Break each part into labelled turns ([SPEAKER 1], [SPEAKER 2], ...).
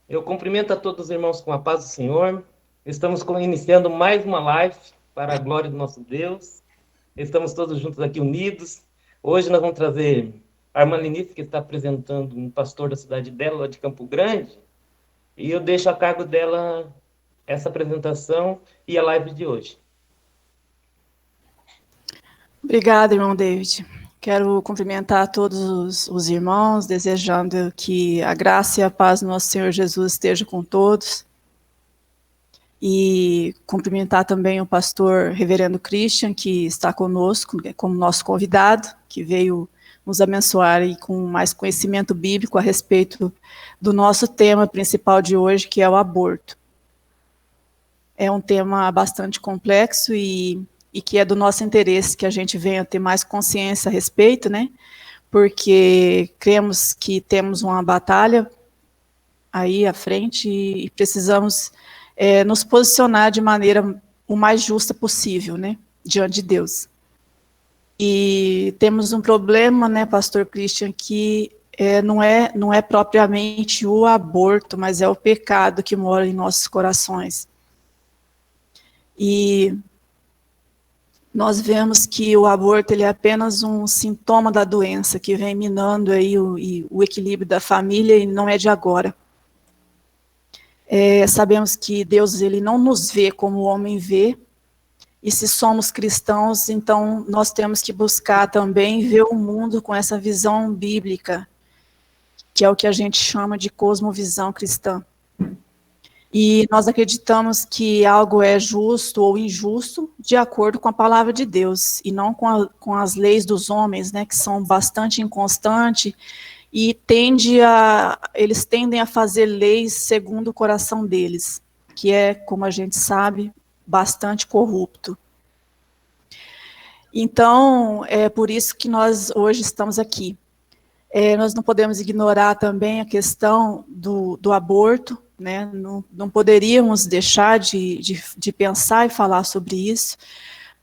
[SPEAKER 1] Eu cumprimento a todos os irmãos com a paz do Senhor. Estamos iniciando mais uma live para a glória do nosso Deus. Estamos todos juntos aqui unidos. Hoje nós vamos trazer a irmã Lenice, que está apresentando um pastor da cidade dela, lá de Campo Grande. E eu deixo a cargo dela essa apresentação e a live de hoje.
[SPEAKER 2] Obrigada, irmão David. Quero cumprimentar todos os irmãos, desejando que a graça e a paz do nosso Senhor Jesus esteja com todos. E cumprimentar também o pastor Reverendo Christian, que está conosco como nosso convidado, que veio nos abençoar e com mais conhecimento bíblico a respeito do nosso tema principal de hoje, que é o aborto. É um tema bastante complexo e que é do nosso interesse que a gente venha ter mais consciência a respeito, né? Porque cremos que temos uma batalha aí à frente e precisamos nos posicionar de maneira o mais justa possível, né? Diante de Deus. E temos um problema, né, pastor Christian, que não é propriamente o aborto, mas é o pecado que mora em nossos corações. E nós vemos que o aborto ele é apenas um sintoma da doença que vem minando aí o equilíbrio da família e não é de agora. Sabemos que Deus ele não nos vê como o homem vê, e se somos cristãos, então nós temos que buscar também ver o mundo com essa visão bíblica, que é o que a gente chama de cosmovisão cristã. E nós acreditamos que algo é justo ou injusto de acordo com a palavra de Deus, e não com as leis dos homens, né, que são bastante inconstantes, e eles tendem a fazer leis segundo o coração deles, que é, como a gente sabe, bastante corrupto. Então, é por isso que nós hoje estamos aqui. Nós não podemos ignorar também a questão do aborto, né? Não poderíamos deixar de pensar e falar sobre isso,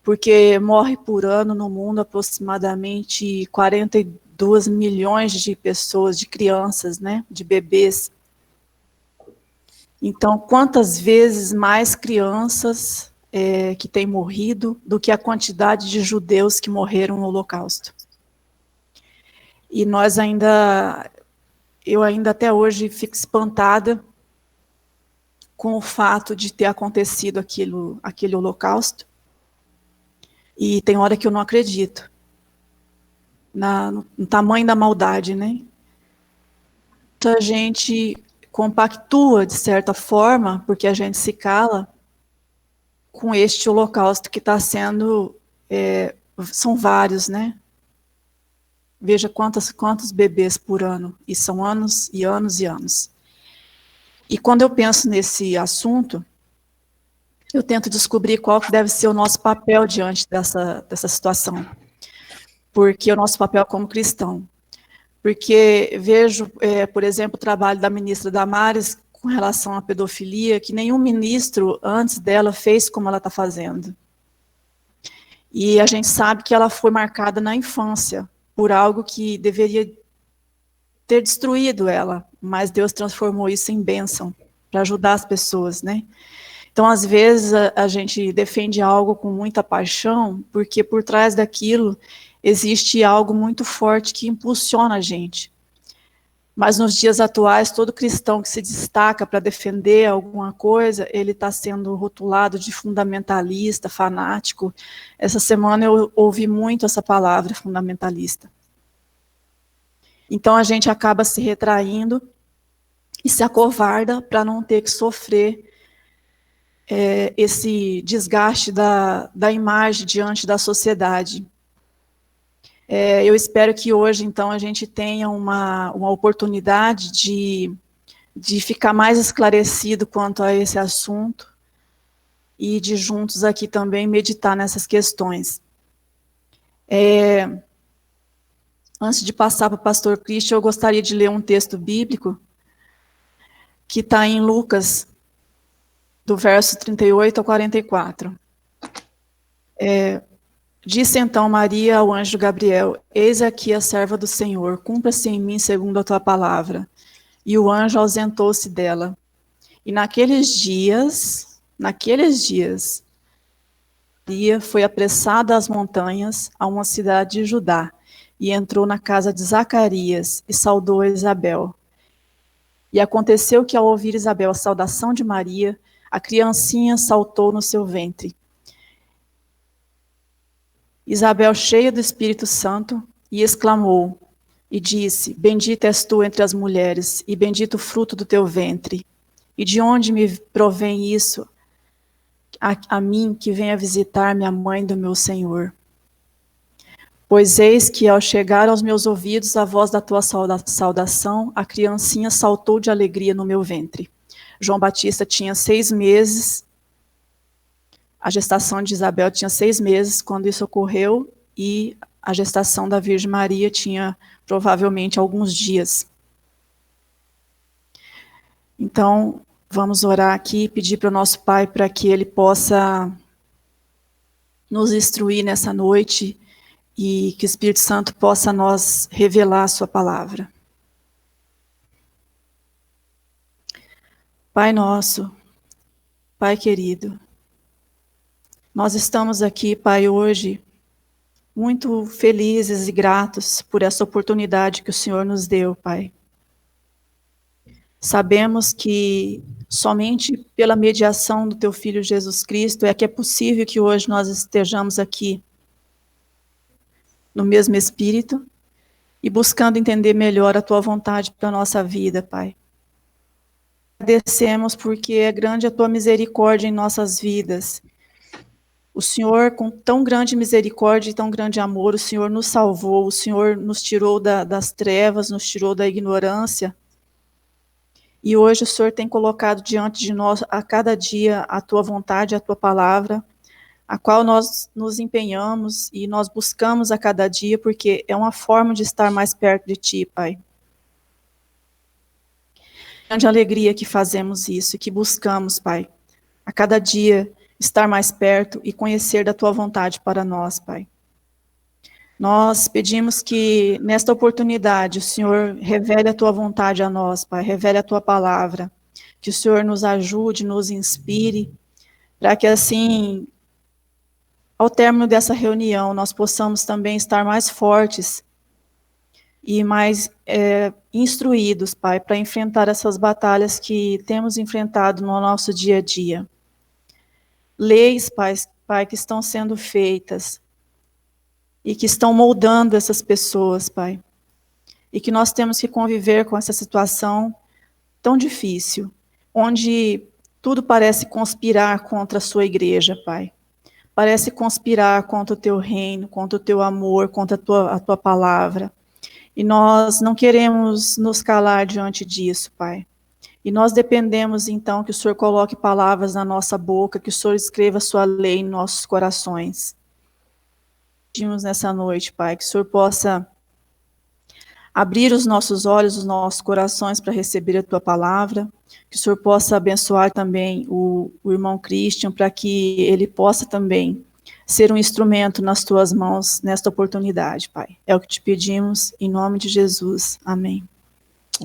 [SPEAKER 2] porque morre por ano no mundo aproximadamente 42 milhões de pessoas, de crianças, né? De bebês. Então, quantas vezes mais crianças que têm morrido do que a quantidade de judeus que morreram no Holocausto? E eu ainda até hoje fico espantada com o fato de ter acontecido aquele holocausto, e tem hora que eu não acredito no tamanho da maldade, né? Então a gente compactua, de certa forma, porque a gente se cala com este holocausto que está sendo, são vários, né? Veja quantos bebês por ano, e são anos e anos e anos. E quando eu penso nesse assunto, eu tento descobrir qual que deve ser o nosso papel diante dessa situação. Porque o nosso papel como cristão. Porque vejo, por exemplo, o trabalho da ministra Damares com relação à pedofilia, que nenhum ministro antes dela fez como ela está fazendo. E a gente sabe que ela foi marcada na infância por algo que deveria ter destruído ela, mas Deus transformou isso em bênção para ajudar as pessoas, né? Então, às vezes, a gente defende algo com muita paixão, porque por trás daquilo existe algo muito forte que impulsiona a gente. Mas nos dias atuais, todo cristão que se destaca para defender alguma coisa, ele está sendo rotulado de fundamentalista, fanático. Essa semana eu ouvi muito essa palavra, fundamentalista. Então a gente acaba se retraindo e se acovarda para não ter que sofrer esse desgaste da imagem diante da sociedade. Eu espero que hoje, então, a gente tenha uma oportunidade de ficar mais esclarecido quanto a esse assunto e de juntos aqui também meditar nessas questões. Antes de passar para o pastor Christian, eu gostaria de ler um texto bíblico que está em Lucas, do verso 38 ao 44. Disse então Maria ao anjo Gabriel: Eis aqui a serva do Senhor, cumpra-se em mim segundo a tua palavra. e o anjo ausentou-se dela. E naqueles dias, Maria foi apressada às montanhas, a uma cidade de Judá, e entrou na casa de Zacarias e saudou a Isabel. E aconteceu que, ao ouvir Isabel a saudação de Maria, a criancinha saltou no seu ventre. Isabel, cheia do Espírito Santo, e exclamou, e disse: Bendita és tu entre as mulheres, e bendito o fruto do teu ventre. E de onde me provém isso a mim que venha visitar-me a mãe do meu Senhor? Pois eis que, ao chegar aos meus ouvidos a voz da tua saudação, a criancinha saltou de alegria no meu ventre. João Batista tinha 6 meses, a gestação de Isabel tinha 6 meses quando isso ocorreu, e a gestação da Virgem Maria tinha provavelmente alguns dias. Então, vamos orar aqui e pedir para o nosso Pai para que Ele possa nos instruir nessa noite e que o Espírito Santo possa nos revelar a sua palavra. Pai nosso, Pai querido, nós estamos aqui, Pai, hoje muito felizes e gratos por essa oportunidade que o Senhor nos deu, Pai. Sabemos que somente pela mediação do Teu Filho Jesus Cristo é que é possível que hoje nós estejamos aqui no mesmo Espírito e buscando entender melhor a Tua vontade para a nossa vida, Pai. Agradecemos porque é grande a Tua misericórdia em nossas vidas. O Senhor, com tão grande misericórdia e tão grande amor, o Senhor nos salvou, o Senhor nos tirou das trevas, nos tirou da ignorância. E hoje o Senhor tem colocado diante de nós a cada dia a Tua vontade, a Tua palavra, a qual nós nos empenhamos e nós buscamos a cada dia, porque é uma forma de estar mais perto de Ti, Pai. Grande alegria que fazemos isso e que buscamos, Pai, a cada dia estar mais perto e conhecer da Tua vontade para nós, Pai. Nós pedimos que, nesta oportunidade, o Senhor revele a Tua vontade a nós, Pai, revele a Tua palavra, que o Senhor nos ajude, nos inspire, para que assim, ao término dessa reunião, nós possamos também estar mais fortes e mais instruídos, Pai, para enfrentar essas batalhas que temos enfrentado no nosso dia a dia. Leis, Pai, que estão sendo feitas e que estão moldando essas pessoas, Pai. E que nós temos que conviver com essa situação tão difícil, onde tudo parece conspirar contra a sua igreja, Pai. Parece conspirar contra o Teu reino, contra o Teu amor, contra a Tua palavra. E nós não queremos nos calar diante disso, Pai. E nós dependemos, então, que o Senhor coloque palavras na nossa boca, que o Senhor escreva a sua lei em nossos corações. Pedimos nessa noite, Pai, que o Senhor possa abrir os nossos olhos, os nossos corações para receber a Tua palavra, que o Senhor possa abençoar também o irmão Christian, para que ele possa também ser um instrumento nas Tuas mãos nesta oportunidade, Pai. É o que te pedimos, em nome de Jesus. Amém.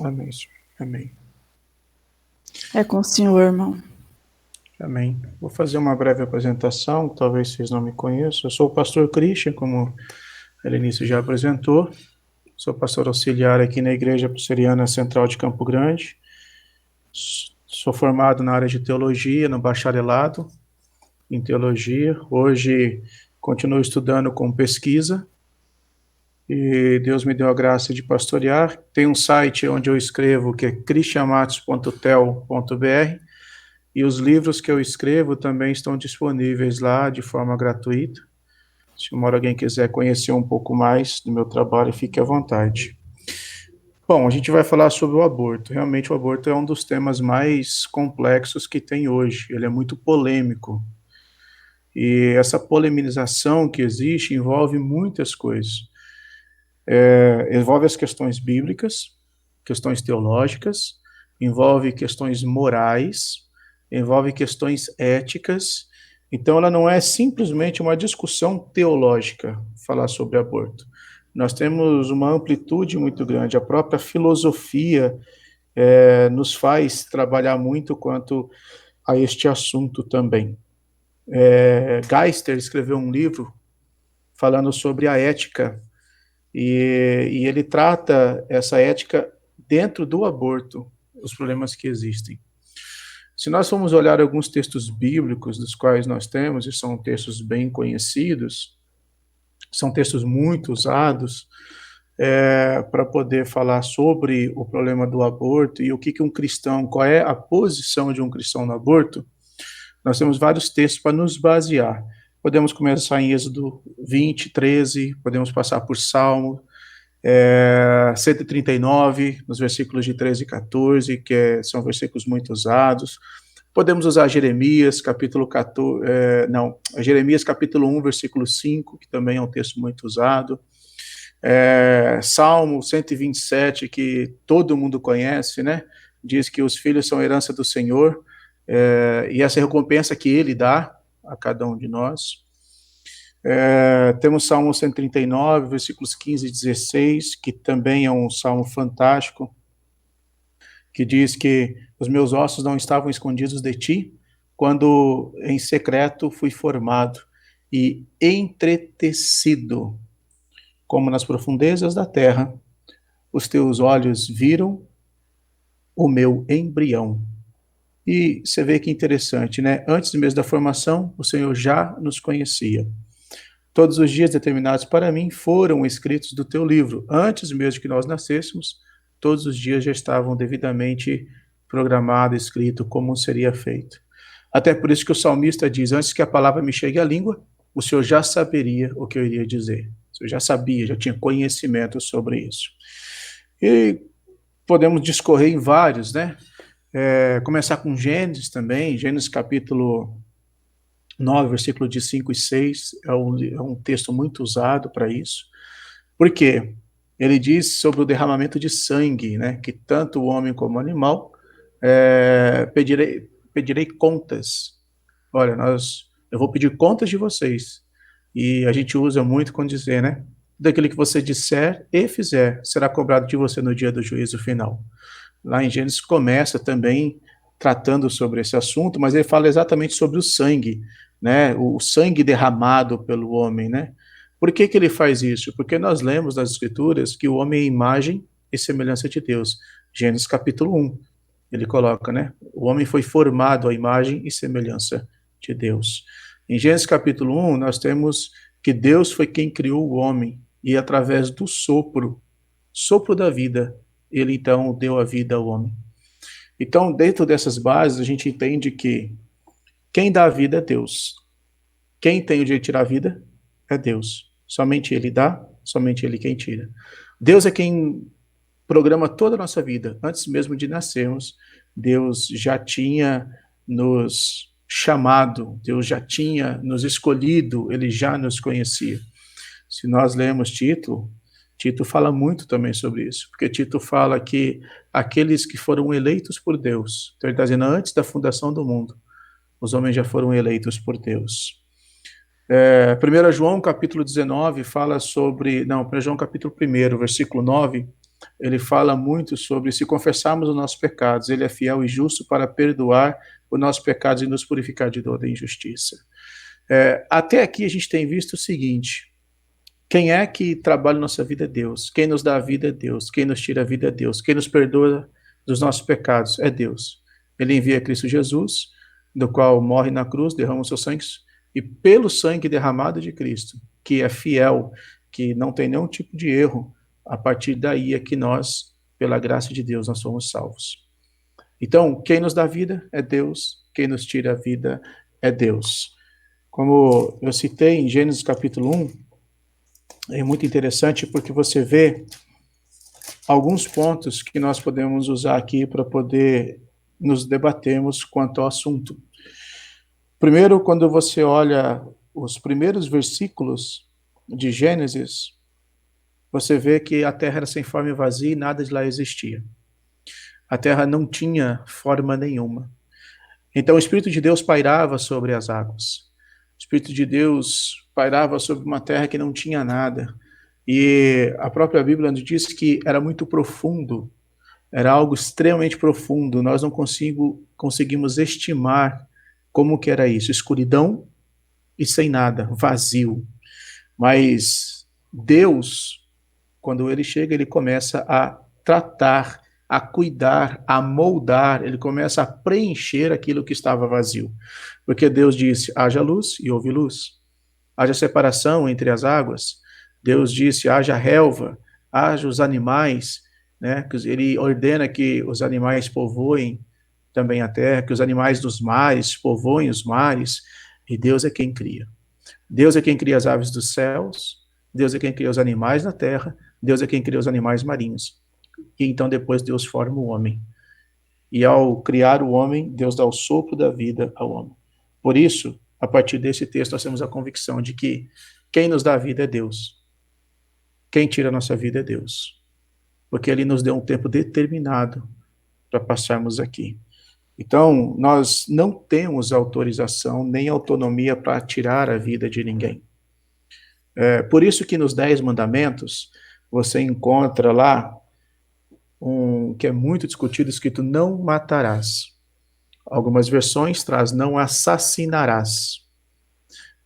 [SPEAKER 3] Amém, Senhor. Amém.
[SPEAKER 2] É com o Senhor, irmão.
[SPEAKER 3] Amém. Vou fazer uma breve apresentação, talvez vocês não me conheçam. Eu sou o pastor Christian, como a Helenice já apresentou. Sou pastor auxiliar aqui na Igreja Presbiteriana Central de Campo Grande. Sou formado na área de teologia, no bacharelado em teologia. Hoje continuo estudando com pesquisa. E Deus me deu a graça de pastorear. Tem um site onde eu escrevo, que é christianmatos.tel.br, e os livros que eu escrevo também estão disponíveis lá de forma gratuita. Se alguém quiser conhecer um pouco mais do meu trabalho, fique à vontade. Bom, a gente vai falar sobre o aborto. Realmente o aborto é um dos temas mais complexos que tem hoje. Ele é muito polêmico. E essa polemização que existe envolve muitas coisas. Envolve as questões bíblicas, questões teológicas, envolve questões morais, envolve questões éticas. Então, ela não é simplesmente uma discussão teológica, falar sobre aborto. Nós temos uma amplitude muito grande, a própria filosofia nos faz trabalhar muito quanto a este assunto também. Geister escreveu um livro falando sobre a ética, e ele trata essa ética dentro do aborto, os problemas que existem. Se nós formos olhar alguns textos bíblicos dos quais nós temos, e são textos bem conhecidos, são textos muito usados para poder falar sobre o problema do aborto e o que um cristão, qual é a posição de um cristão no aborto, nós temos vários textos para nos basear. Podemos começar em Êxodo 20, 13, podemos passar por Salmo 139, nos versículos de 13 e 14, que são versículos muito usados. Podemos usar Jeremias, Jeremias capítulo 1, versículo 5, que também é um texto muito usado. Salmo 127, que todo mundo conhece, né? Diz que os filhos são herança do Senhor, e essa recompensa que ele dá a cada um de nós. Temos Salmo 139, versículos 15 e 16, que também é um salmo fantástico, que diz que os meus ossos não estavam escondidos de ti, quando em secreto fui formado e entretecido, como nas profundezas da terra, os teus olhos viram o meu embrião. E você vê que interessante, né? Antes mesmo da formação, o Senhor já nos conhecia. Todos os dias determinados para mim foram escritos do teu livro. Antes mesmo que nós nascêssemos, todos os dias já estavam devidamente programados, escrito como seria feito. Até por isso que o salmista diz, antes que a palavra me chegue à língua, o Senhor já saberia o que eu iria dizer. O Senhor já sabia, já tinha conhecimento sobre isso. E podemos discorrer em vários, né? Começar com Gênesis também, Gênesis capítulo 9, versículo de 5 e 6, é um texto muito usado para isso. Por quê? Ele diz sobre o derramamento de sangue, né? Que tanto o homem como o animal pedirei contas. Olha, eu vou pedir contas de vocês. E a gente usa muito quando dizer, né? Daquilo que você disser e fizer, será cobrado de você no dia do juízo final. Lá em Gênesis começa também tratando sobre esse assunto, mas ele fala exatamente sobre o sangue, né? O sangue derramado pelo homem, né? Por que ele faz isso? Porque nós lemos nas Escrituras que o homem é imagem e semelhança de Deus. Gênesis capítulo 1, ele coloca, né? O homem foi formado à imagem e semelhança de Deus. Em Gênesis capítulo 1, nós temos que Deus foi quem criou o homem, e através do sopro da vida, ele então deu a vida ao homem. Então, dentro dessas bases, a gente entende que quem dá a vida é Deus. Quem tem o direito de tirar a vida é Deus. Somente ele dá, somente ele quem tira. Deus é quem programa toda a nossa vida. Antes mesmo de nascermos, Deus já tinha nos chamado, Deus já tinha nos escolhido, ele já nos conhecia. Se nós lemos Tito fala muito também sobre isso, porque Tito fala que aqueles que foram eleitos por Deus, então ele está dizendo, antes da fundação do mundo, os homens já foram eleitos por Deus. 1 João capítulo 19 fala sobre, 1 João capítulo 1, versículo 9, ele fala muito sobre se confessarmos os nossos pecados, ele é fiel e justo para perdoar os nossos pecados e nos purificar de toda injustiça. Até aqui a gente tem visto o seguinte, quem é que trabalha na nossa vida é Deus. Quem nos dá a vida é Deus. Quem nos tira a vida é Deus. Quem nos perdoa dos nossos pecados é Deus. Ele envia Cristo Jesus, do qual morre na cruz, derrama o seu sangue, e pelo sangue derramado de Cristo, que é fiel, que não tem nenhum tipo de erro, a partir daí é que nós, pela graça de Deus, nós somos salvos. Então, quem nos dá vida é Deus. Quem nos tira a vida é Deus. Como eu citei em Gênesis capítulo 1, é muito interessante porque você vê alguns pontos que nós podemos usar aqui para poder nos debatermos quanto ao assunto. Primeiro, quando você olha os primeiros versículos de Gênesis, você vê que a terra era sem forma e vazia e nada de lá existia. A terra não tinha forma nenhuma. Então o Espírito de Deus pairava sobre as águas. O Espírito de Deus pairava sobre uma terra que não tinha nada. E a própria Bíblia nos diz que era muito profundo. Era algo extremamente profundo, nós não conseguimos estimar como que era isso, escuridão e sem nada, vazio. Mas Deus, quando ele chega, ele começa a tratar, a cuidar, a moldar, ele começa a preencher aquilo que estava vazio. Porque Deus disse, haja luz e houve luz. Haja separação entre as águas. Deus disse, haja relva, haja os animais, né? Ele ordena que os animais povoem também a terra, que os animais dos mares povoem os mares, e Deus é quem cria. Deus é quem cria as aves dos céus, Deus é quem cria os animais na terra, Deus é quem cria os animais marinhos. E então depois Deus forma o homem. E ao criar o homem, Deus dá o sopro da vida ao homem. Por isso, a partir desse texto, nós temos a convicção de que quem nos dá a vida é Deus. Quem tira a nossa vida é Deus. Porque Ele nos deu um tempo determinado para passarmos aqui. Então, nós não temos autorização nem autonomia para tirar a vida de ninguém. Por isso que nos 10 mandamentos, você encontra lá um que é muito discutido, escrito não matarás. Algumas versões traz não assassinarás.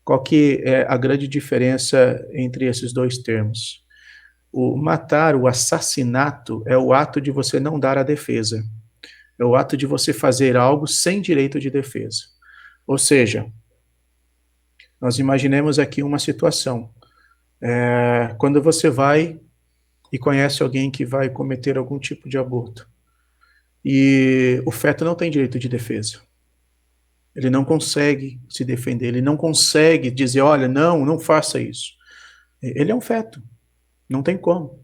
[SPEAKER 3] Qual que é a grande diferença entre esses dois termos? O matar, o assassinato, é o ato de você não dar a defesa. É o ato de você fazer algo sem direito de defesa. Ou seja, nós imaginemos aqui uma situação. Quando você vai e conhece alguém que vai cometer algum tipo de aborto, e o feto não tem direito de defesa. Ele não consegue se defender, ele não consegue dizer, olha, não faça isso. Ele é um feto, não tem como.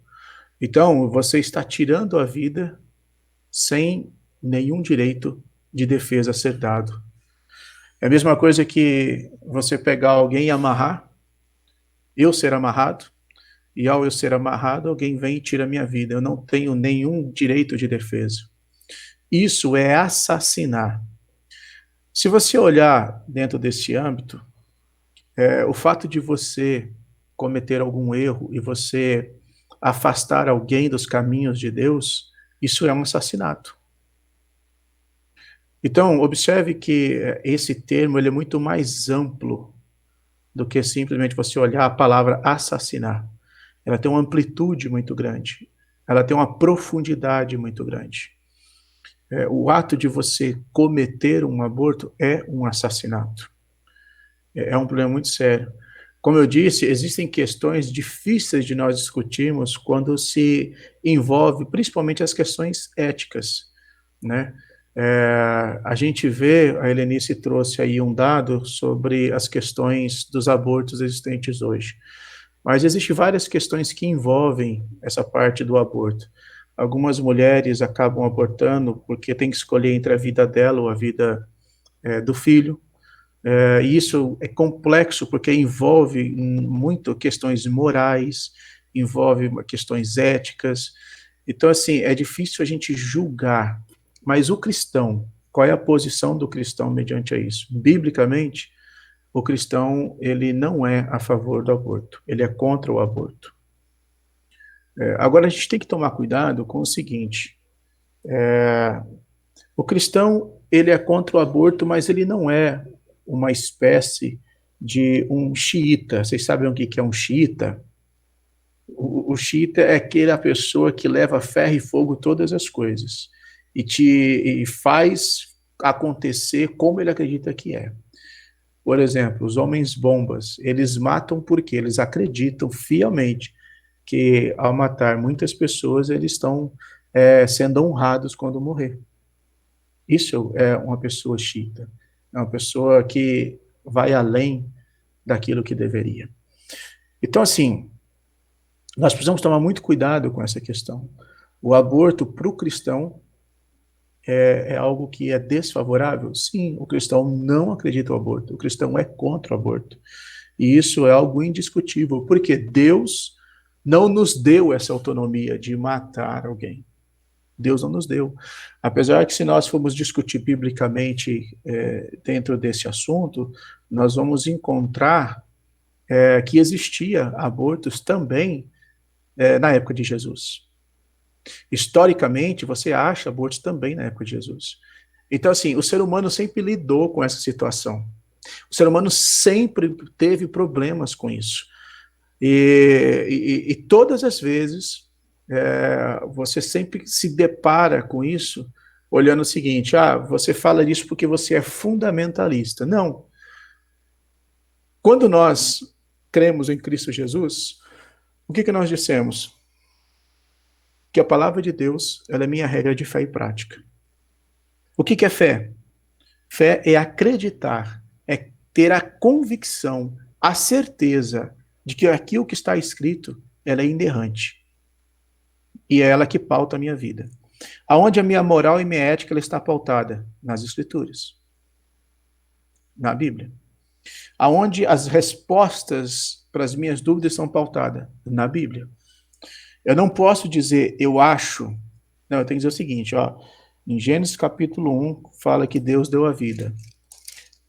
[SPEAKER 3] Então, você está tirando a vida sem nenhum direito de defesa a ser dado. É a mesma coisa que você pegar alguém e amarrar, eu ser amarrado, e ao eu ser amarrado, alguém vem e tira a minha vida. Eu não tenho nenhum direito de defesa. Isso é assassinar. Se você olhar dentro desse âmbito, o fato de você cometer algum erro e você afastar alguém dos caminhos de Deus, isso é um assassinato. Então, observe que esse termo ele é muito mais amplo do que simplesmente você olhar a palavra assassinar. Ela tem uma amplitude muito grande, ela tem uma profundidade muito grande. O ato de você cometer um aborto é um assassinato. É um problema muito sério. Como eu disse, existem questões difíceis de nós discutirmos quando se envolve principalmente as questões éticas, né? A gente vê, a Helenice trouxe aí um dado sobre as questões dos abortos existentes hoje. Mas existem várias questões que envolvem essa parte do aborto. Algumas mulheres acabam abortando porque tem que escolher entre a vida dela ou a vida do filho. E isso é complexo porque envolve muito questões morais, envolve questões éticas. Então, assim, é difícil a gente julgar. Mas o cristão, qual é a posição do cristão mediante a isso? Biblicamente, o cristão, ele não é a favor do aborto, ele é contra o aborto. Agora, a gente tem que tomar cuidado com o seguinte, o cristão, ele é contra o aborto, mas ele não é uma espécie de um xiita. Vocês sabem o que é um xiita? O xiita é aquela pessoa que leva ferro e fogo todas as coisas e faz acontecer como ele acredita que é. Por exemplo, os homens bombas, eles matam porque eles acreditam fielmente que ao matar muitas pessoas, eles estão sendo honrados quando morrer. Isso é uma pessoa xiita, é uma pessoa que vai além daquilo que deveria. Então, assim, nós precisamos tomar muito cuidado com essa questão. O aborto para o cristão é algo que é desfavorável? Sim, o cristão não acredita no aborto, o cristão é contra o aborto. E isso é algo indiscutível, porque Deus não nos deu essa autonomia de matar alguém. Deus não nos deu. Apesar que se nós formos discutir biblicamente dentro desse assunto, nós vamos encontrar que existia abortos também na época de Jesus. Historicamente, você acha abortos também na época de Jesus. Então, assim, o ser humano sempre lidou com essa situação. O ser humano sempre teve problemas com isso. E todas as vezes, você sempre se depara com isso, olhando o seguinte, você fala isso porque você é fundamentalista. Não. Quando nós cremos em Cristo Jesus, o que nós dissemos? Que a palavra de Deus, ela é minha regra de fé e prática. O que é fé? Fé é acreditar, é ter a convicção, a certeza de que aquilo que está escrito, ela é inerrante. E é ela que pauta a minha vida. Aonde a minha moral e minha ética ela está pautada? Nas Escrituras. Na Bíblia. Aonde as respostas para as minhas dúvidas são pautadas? Na Bíblia. Eu não posso dizer, eu acho. Não, eu tenho que dizer o seguinte, em Gênesis capítulo 1, fala que Deus deu a vida.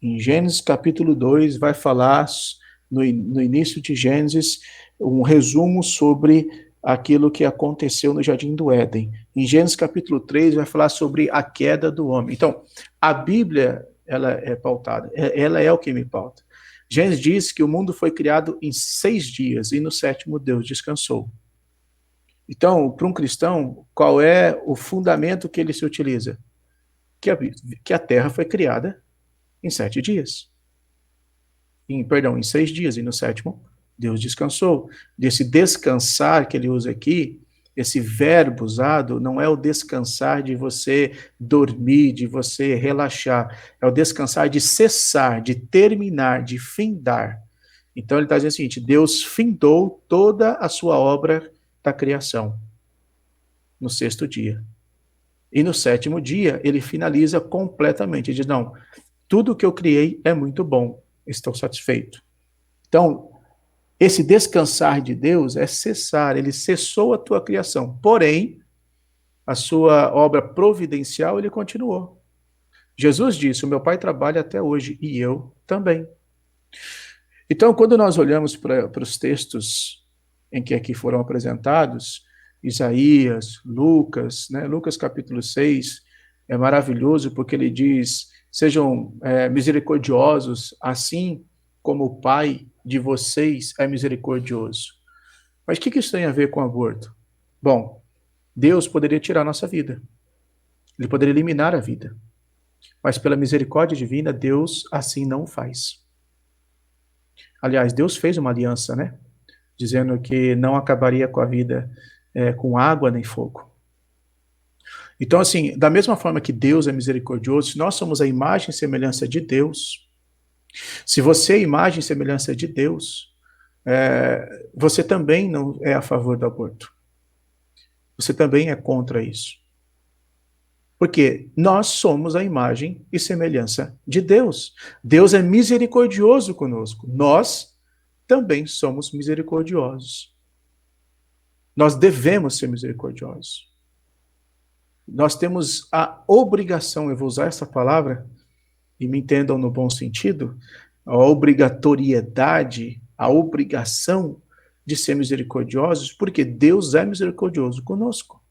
[SPEAKER 3] Em Gênesis capítulo 2, vai falar, no início de Gênesis, um resumo sobre aquilo que aconteceu no Jardim do Éden. Em Gênesis capítulo 3, vai falar sobre a queda do homem. Então, a Bíblia, ela é pautada, ela é o que me pauta. Gênesis diz que o mundo foi criado em 6 dias, e no 7º Deus descansou. Então, para um cristão, qual é o fundamento que ele se utiliza? Que a terra foi criada em 7 dias. Em 6 dias, e no 7º, Deus descansou. Desse descansar que ele usa aqui, esse verbo usado, não é o descansar de você dormir, de você relaxar. É o descansar de cessar, de terminar, de findar. Então, ele está dizendo o seguinte, Deus findou toda a sua obra da criação, no 6º dia. E no 7º dia, ele finaliza completamente. Ele diz, não, tudo que eu criei é muito bom, estou satisfeito. Então, esse descansar de Deus é cessar, ele cessou a tua criação. Porém, a sua obra providencial, ele continuou. Jesus disse, o meu Pai trabalha até hoje, e eu também. Então, quando nós olhamos para os textos em que aqui foram apresentados, Isaías, Lucas, né? Lucas capítulo 6, é maravilhoso porque ele diz, sejam misericordiosos, assim como o Pai de vocês é misericordioso. Mas o que isso tem a ver com aborto? Bom, Deus poderia tirar a nossa vida. Ele poderia eliminar a vida. Mas pela misericórdia divina, Deus assim não faz. Aliás, Deus fez uma aliança, né? Dizendo que não acabaria com a vida com água nem fogo. Então, assim, da mesma forma que Deus é misericordioso, se nós somos a imagem e semelhança de Deus, se você é a imagem e semelhança de Deus, você também não é a favor do aborto. Você também é contra isso. Porque nós somos a imagem e semelhança de Deus. Deus é misericordioso conosco. Nós também somos misericordiosos. Nós devemos ser misericordiosos. Nós temos a obrigação, eu vou usar essa palavra, e me entendam no bom sentido, a obrigatoriedade, a obrigação de ser misericordiosos, porque Deus é misericordioso conosco.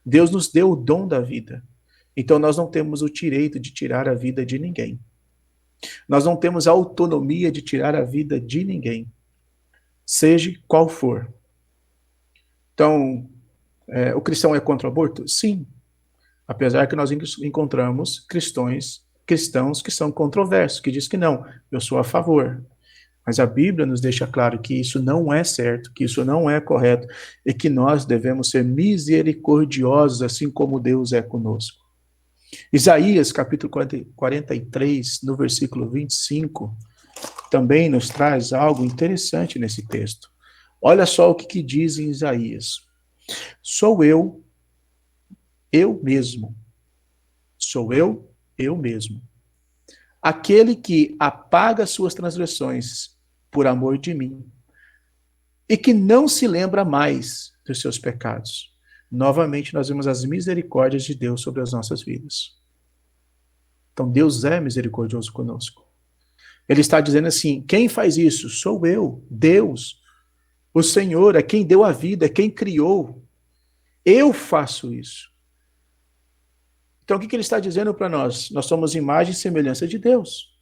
[SPEAKER 3] Deus nos deu o dom da vida. Então nós não temos o direito de tirar a vida de ninguém. Nós não temos a autonomia de tirar a vida de ninguém, seja qual for. Então, o cristão é contra o aborto? Sim. Apesar que nós encontramos cristãos que são controversos, que dizem que não, eu sou a favor. Mas a Bíblia nos deixa claro que isso não é certo, que isso não é correto, e que nós devemos ser misericordiosos, assim como Deus é conosco. Isaías, capítulo 43, no versículo 25, também nos traz algo interessante nesse texto. Olha só o que diz em Isaías. Sou eu mesmo. Sou eu mesmo. Aquele que apaga suas transgressões por amor de mim e que não se lembra mais dos seus pecados. Novamente, nós vemos as misericórdias de Deus sobre as nossas vidas. Então, Deus é misericordioso conosco. Ele está dizendo assim, quem faz isso? Sou eu, Deus. O Senhor é quem deu a vida, é quem criou. Eu faço isso. Então, o que ele está dizendo para nós? Nós somos imagem e semelhança de Deus.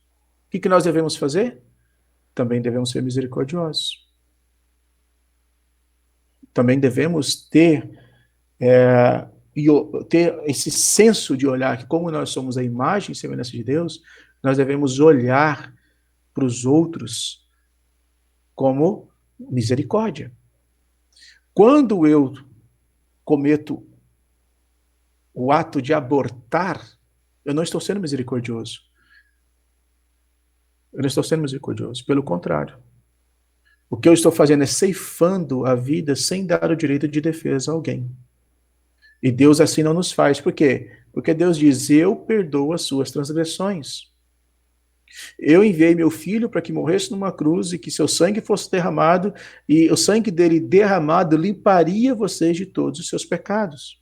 [SPEAKER 3] O que nós devemos fazer? Também devemos ser misericordiosos. Também devemos ter esse senso de olhar que, como nós somos a imagem e semelhança de Deus, nós devemos olhar para os outros como misericórdia. Quando eu cometo o ato de abortar, eu não estou sendo misericordioso. Eu não estou sendo misericordioso. Pelo contrário. O que eu estou fazendo é ceifando a vida sem dar o direito de defesa a alguém. E Deus assim não nos faz. Por quê? Porque Deus diz, eu perdoo as suas transgressões. Eu enviei meu filho para que morresse numa cruz e que seu sangue fosse derramado, e o sangue dele derramado limparia vocês de todos os seus pecados.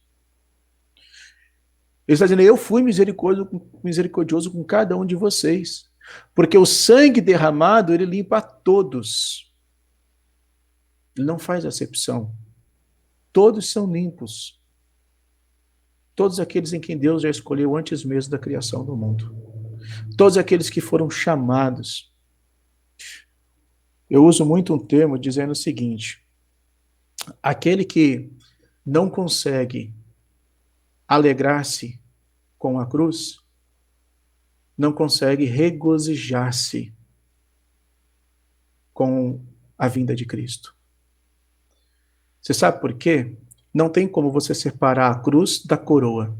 [SPEAKER 3] Ele está dizendo, eu fui misericordioso com cada um de vocês. Porque o sangue derramado, ele limpa a todos. Ele não faz acepção. Todos são limpos. Todos aqueles em quem Deus já escolheu antes mesmo da criação do mundo. Todos aqueles que foram chamados. Eu uso muito um termo dizendo o seguinte: aquele que não consegue alegrar-se com a cruz, não consegue regozijar-se com a vinda de Cristo. Você sabe por quê? Não tem como você separar a cruz da coroa.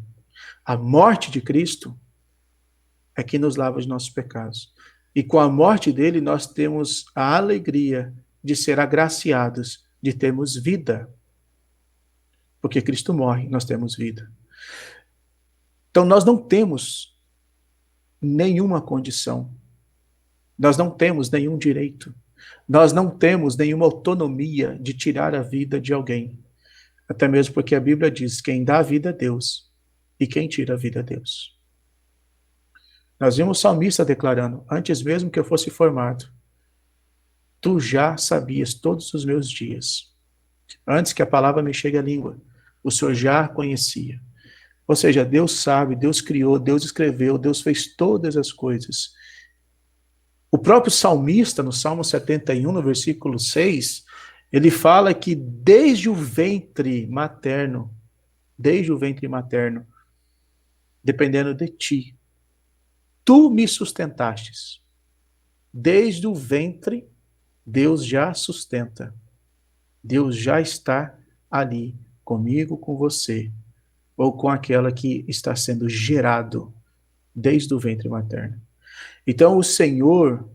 [SPEAKER 3] A morte de Cristo é que nos lava de nossos pecados. E com a morte dele, nós temos a alegria de ser agraciados, de termos vida. Porque Cristo morre, nós temos vida. Então, nós não temos nenhuma condição. Nós não temos nenhum direito. Nós não temos nenhuma autonomia de tirar a vida de alguém. Até mesmo porque a Bíblia diz, quem dá a vida é Deus, e quem tira a vida é Deus. Nós vimos o salmista declarando, antes mesmo que eu fosse formado, tu já sabias todos os meus dias. Antes que a palavra me chegue à língua, o Senhor já conhecia. Ou seja, Deus sabe, Deus criou, Deus escreveu, Deus fez todas as coisas. O próprio salmista, no Salmo 71, no versículo 6, ele fala que desde o ventre materno, dependendo de ti, tu me sustentastes. Desde o ventre, Deus já sustenta. Deus já está ali, comigo, com você, ou com aquela que está sendo gerado desde o ventre materno. Então, o Senhor,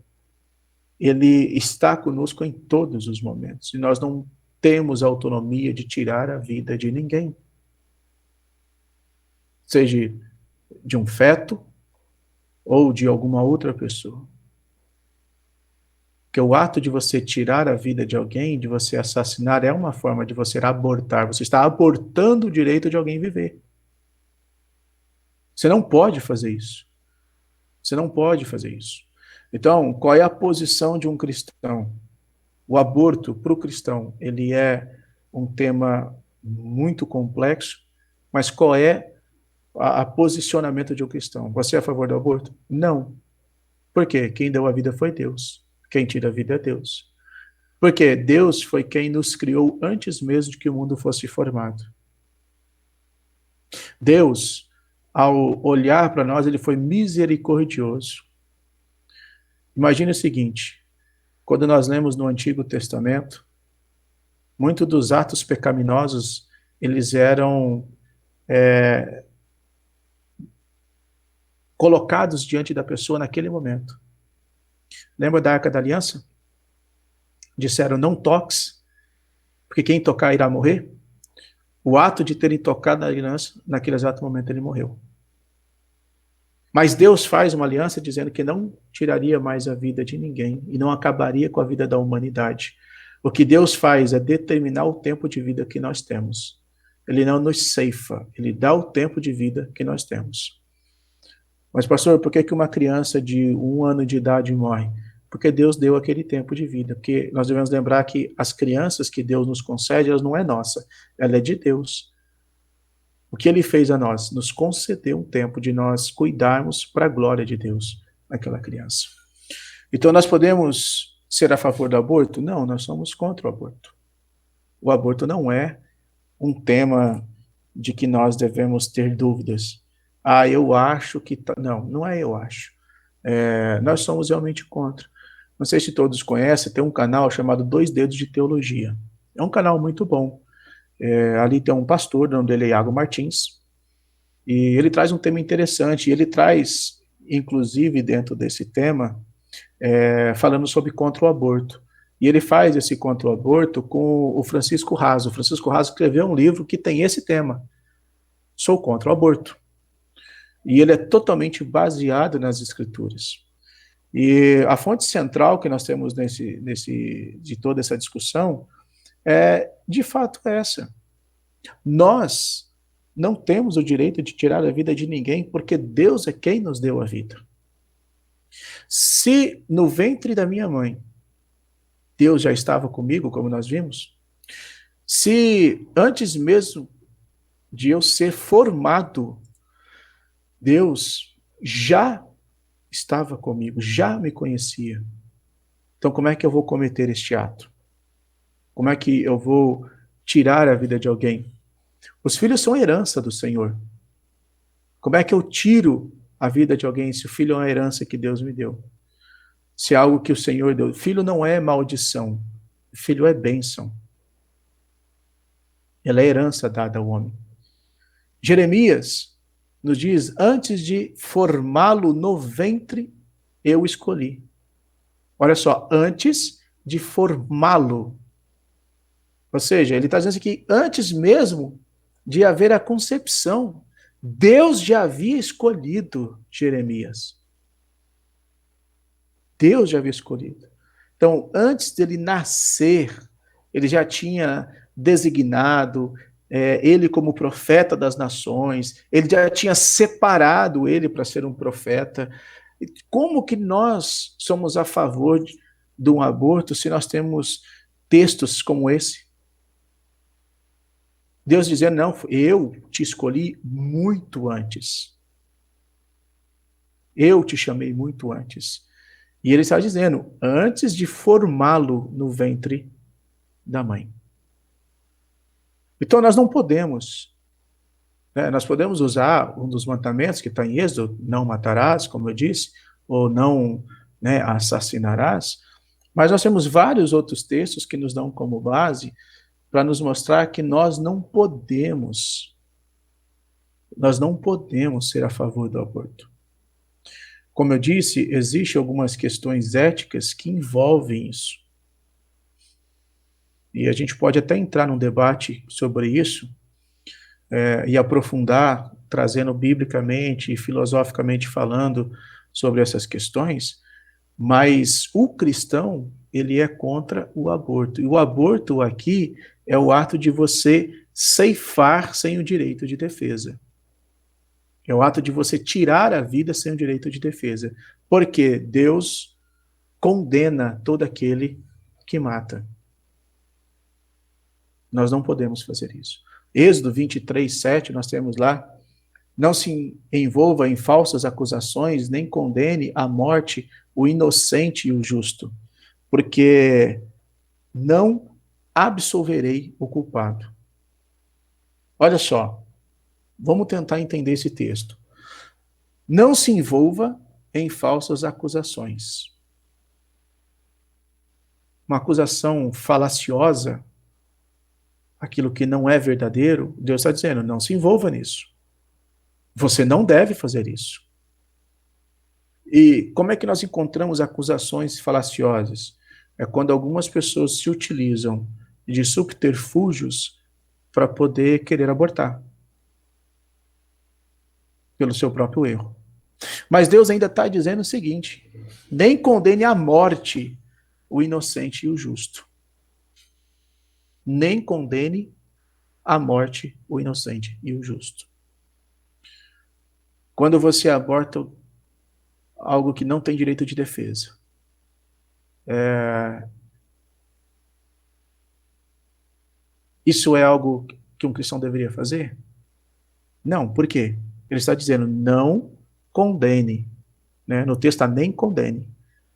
[SPEAKER 3] ele está conosco em todos os momentos. E nós não temos autonomia de tirar a vida de ninguém. Seja de um feto ou de alguma outra pessoa. Porque o ato de você tirar a vida de alguém, de você assassinar, é uma forma de você abortar. Você está abortando o direito de alguém viver. Você não pode fazer isso. Você não pode fazer isso. Então, qual é a posição de um cristão? O aborto, para o cristão, ele é um tema muito complexo, mas qual é o posicionamento de um cristão? Você é a favor do aborto? Não. Por quê? Quem deu a vida foi Deus. Quem tira a vida é Deus. Porque Deus foi quem nos criou antes mesmo de que o mundo fosse formado. Deus, ao olhar para nós, ele foi misericordioso. Imagine o seguinte, quando nós lemos no Antigo Testamento, muitos dos atos pecaminosos, eles eram colocados diante da pessoa naquele momento. Lembra da Arca da Aliança? Disseram, não toques, porque quem tocar irá morrer. O ato de terem tocado na aliança, naquele exato momento ele morreu. Mas Deus faz uma aliança dizendo que não tiraria mais a vida de ninguém e não acabaria com a vida da humanidade. O que Deus faz é determinar o tempo de vida que nós temos. Ele não nos ceifa, ele dá o tempo de vida que nós temos. Mas, pastor, por que uma criança de 1 ano de idade morre? Porque Deus deu aquele tempo de vida. Porque nós devemos lembrar que as crianças que Deus nos concede, elas não é nossa, ela é de Deus. O que ele fez a nós? Nos concedeu um tempo de nós cuidarmos para a glória de Deus naquela criança. Então nós podemos ser a favor do aborto? Não, nós somos contra o aborto. O aborto não é um tema de que nós devemos ter dúvidas. Ah, eu acho que... Não, não é eu acho. Nós somos realmente contra. Não sei se todos conhecem, tem um canal chamado Dois Dedos de Teologia. É um canal muito bom. Ali tem um pastor, o nome dele é Iago Martins, e ele traz um tema interessante. Ele traz, inclusive, dentro desse tema, falando sobre contra o aborto. E ele faz esse contra o aborto com o Francisco Raso. O Francisco Raso escreveu um livro que tem esse tema. Sou contra o aborto. E ele é totalmente baseado nas escrituras. E a fonte central que nós temos de toda essa discussão é, de fato, essa. Nós não temos o direito de tirar a vida de ninguém, porque Deus é quem nos deu a vida. Se no ventre da minha mãe Deus já estava comigo, como nós vimos, se antes mesmo de eu ser formado, Deus já estava comigo, já me conhecia. Então, como é que eu vou cometer este ato? Como é que eu vou tirar a vida de alguém? Os filhos são herança do Senhor. Como é que eu tiro a vida de alguém se o filho é uma herança que Deus me deu? Se é algo que o Senhor deu. Filho não é maldição. Filho é bênção. Ela é herança dada ao homem. Jeremias nos diz, antes de formá-lo no ventre, eu escolhi. Olha só, antes de formá-lo. Ou seja, ele está dizendo que antes mesmo de haver a concepção, Deus já havia escolhido Jeremias. Deus já havia escolhido. Então, antes dele nascer, ele já tinha designado ele como profeta das nações, ele já tinha separado ele para ser um profeta. Como que nós somos a favor de um aborto se nós temos textos como esse? Deus dizendo, não, eu te escolhi muito antes. Eu te chamei muito antes. E ele está dizendo, antes de formá-lo no ventre da mãe. Então nós não podemos, nós podemos usar um dos mandamentos que está em Êxodo, não matarás, como eu disse, ou não assassinarás, mas nós temos vários outros textos que nos dão como base para nos mostrar que nós não podemos ser a favor do aborto. Como eu disse, existem algumas questões éticas que envolvem isso. E a gente pode até entrar num debate sobre isso e aprofundar, trazendo biblicamente e filosoficamente falando sobre essas questões, mas o cristão, ele é contra o aborto. E o aborto aqui é o ato de você ceifar sem o direito de defesa. É o ato de você tirar a vida sem o direito de defesa. Porque Deus condena todo aquele que mata. Nós não podemos fazer isso. Êxodo 23, 7, nós temos lá, não se envolva em falsas acusações, nem condene à morte o inocente e o justo, porque não absolverei o culpado. Olha só, vamos tentar entender esse texto. Não se envolva em falsas acusações. Uma acusação falaciosa, aquilo que não é verdadeiro, Deus está dizendo, não se envolva nisso. Você não deve fazer isso. E como é que nós encontramos acusações falaciosas? É quando algumas pessoas se utilizam de subterfúgios para poder querer abortar. Pelo seu próprio erro. Mas Deus ainda está dizendo o seguinte, nem condene à morte o inocente e o justo. Nem condene à morte o inocente e o justo. Quando você aborta algo que não tem direito de defesa, isso é algo que um cristão deveria fazer? Não, por quê? Ele está dizendo, não condene. Né? No texto está nem condene.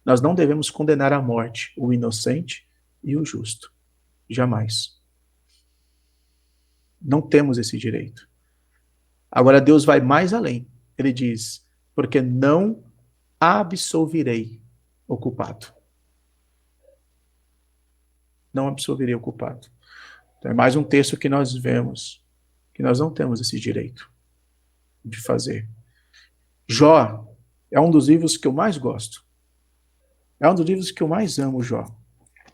[SPEAKER 3] Nós não devemos condenar à morte o inocente e o justo. Jamais. Não temos esse direito. Agora Deus vai mais além. Ele diz, porque não absolverei o culpado. Não absolverei o culpado. Então é mais um texto que nós vemos que nós não temos esse direito de fazer. Jó é um dos livros que eu mais gosto. É um dos livros que eu mais amo, Jó.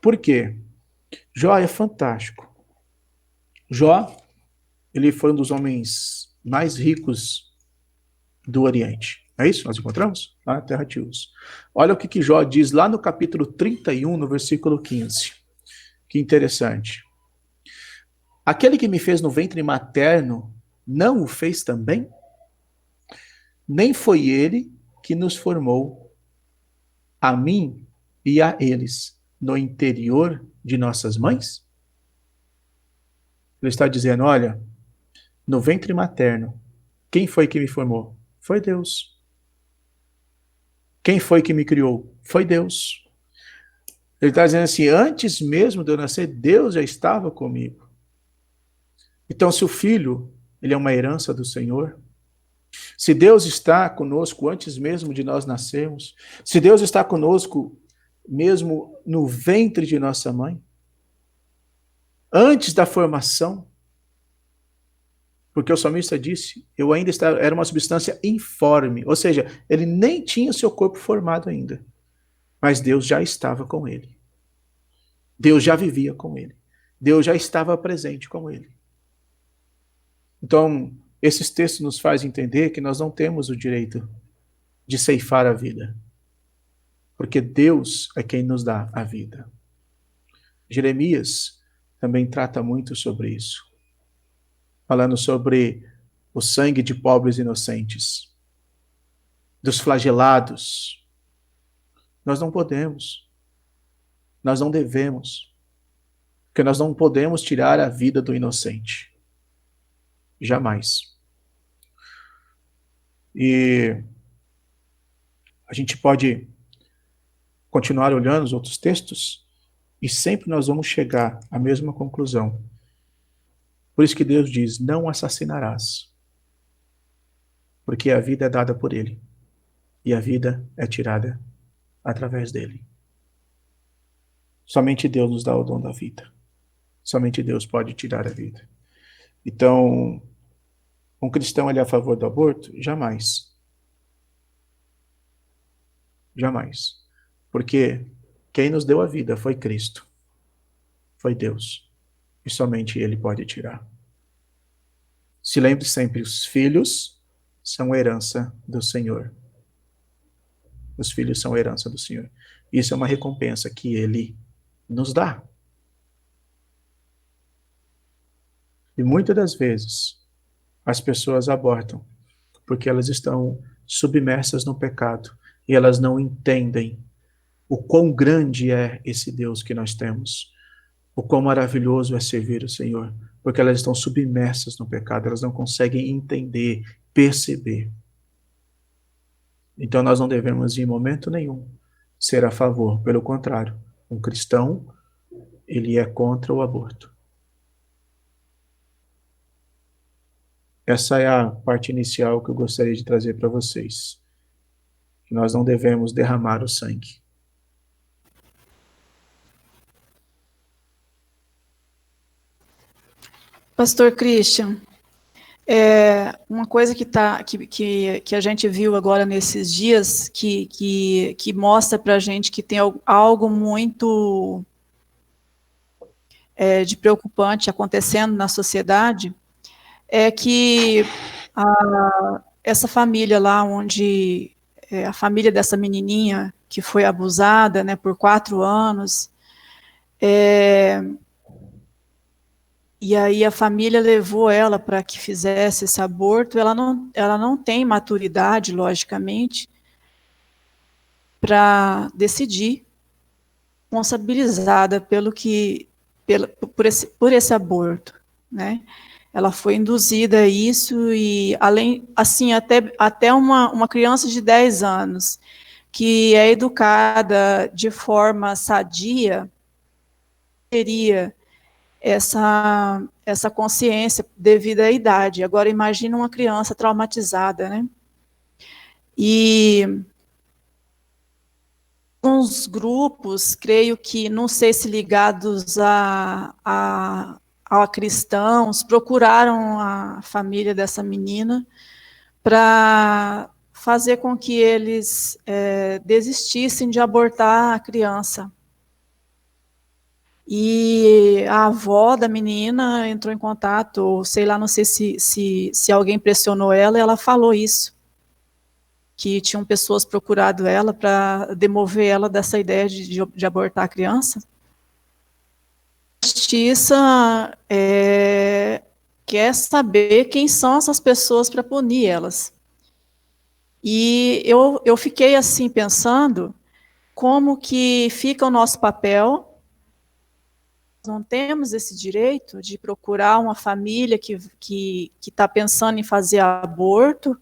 [SPEAKER 3] Por quê? Jó é fantástico. Jó, ele foi um dos homens mais ricos do Oriente. É isso? Nós encontramos? Lá na Terra de Uz. Olha o que Jó diz lá no capítulo 31, no versículo 15. Que interessante. Aquele que me fez no ventre materno, não o fez também? Nem foi ele que nos formou, a mim e a eles, no interior de nossas mães? Ele está dizendo, olha, no ventre materno, quem foi que me formou? Foi Deus. Quem foi que me criou? Foi Deus. Ele está dizendo assim, antes mesmo de eu nascer, Deus já estava comigo. Então, se o filho, ele é uma herança do Senhor, se Deus está conosco antes mesmo de nós nascermos, se Deus está conosco mesmo no ventre de nossa mãe, antes da formação, porque o salmista disse, eu ainda era uma substância informe, ou seja, ele nem tinha seu corpo formado ainda, mas Deus já estava com ele. Deus já vivia com ele. Deus já estava presente com ele. Então, esses textos nos fazem entender que nós não temos o direito de ceifar a vida, porque Deus é quem nos dá a vida. Jeremias também trata muito sobre isso, falando sobre o sangue de pobres inocentes, dos flagelados. Nós não podemos, nós não devemos, porque nós não podemos tirar a vida do inocente. Jamais. E a gente pode continuar olhando os outros textos e sempre nós vamos chegar à mesma conclusão. Por isso que Deus diz, não assassinarás, porque a vida é dada por ele e a vida é tirada através dele. Somente Deus nos dá o dom da vida. Somente Deus pode tirar a vida. Então, um cristão ele é a favor do aborto? Jamais. Jamais. Porque quem nos deu a vida foi Cristo. Foi Deus. E somente Ele pode tirar. Se lembre sempre, os filhos são herança do Senhor. Os filhos são herança do Senhor. Isso é uma recompensa que Ele nos dá. E muitas das vezes, as pessoas abortam porque elas estão submersas no pecado e elas não entendem o quão grande é esse Deus que nós temos, o quão maravilhoso é servir o Senhor, porque elas estão submersas no pecado, elas não conseguem entender, perceber. Então nós não devemos em momento nenhum ser a favor, pelo contrário, um cristão, ele é contra o aborto. Essa é a parte inicial que eu gostaria de trazer para vocês. Que nós não devemos derramar o sangue.
[SPEAKER 2] Pastor Christian, uma coisa que a gente viu agora nesses dias, que mostra para a gente que tem algo muito de preocupante acontecendo na sociedade, é que essa família lá, onde a família dessa menininha que foi abusada, né, por 4 anos, e aí a família levou ela para que fizesse esse aborto. Ela não tem maturidade, logicamente, para decidir, responsabilizada por esse aborto, né? ela foi induzida a isso, e além, assim, até uma criança de 10 anos, que é educada de forma sadia, teria essa consciência devido à idade. Agora, imagina uma criança traumatizada, né? E alguns grupos, creio que, não sei se ligados a cristãos, procuraram a família dessa menina para fazer com que eles desistissem de abortar a criança. E a avó da menina entrou em contato, ou sei lá, não sei se alguém pressionou ela, e ela falou isso, que tinham pessoas procurado ela para demover ela dessa ideia de abortar a criança. A justiça quer saber quem são essas pessoas para punir elas. E eu fiquei assim pensando como que fica o nosso papel. Nós não temos esse direito de procurar uma família que está pensando em fazer aborto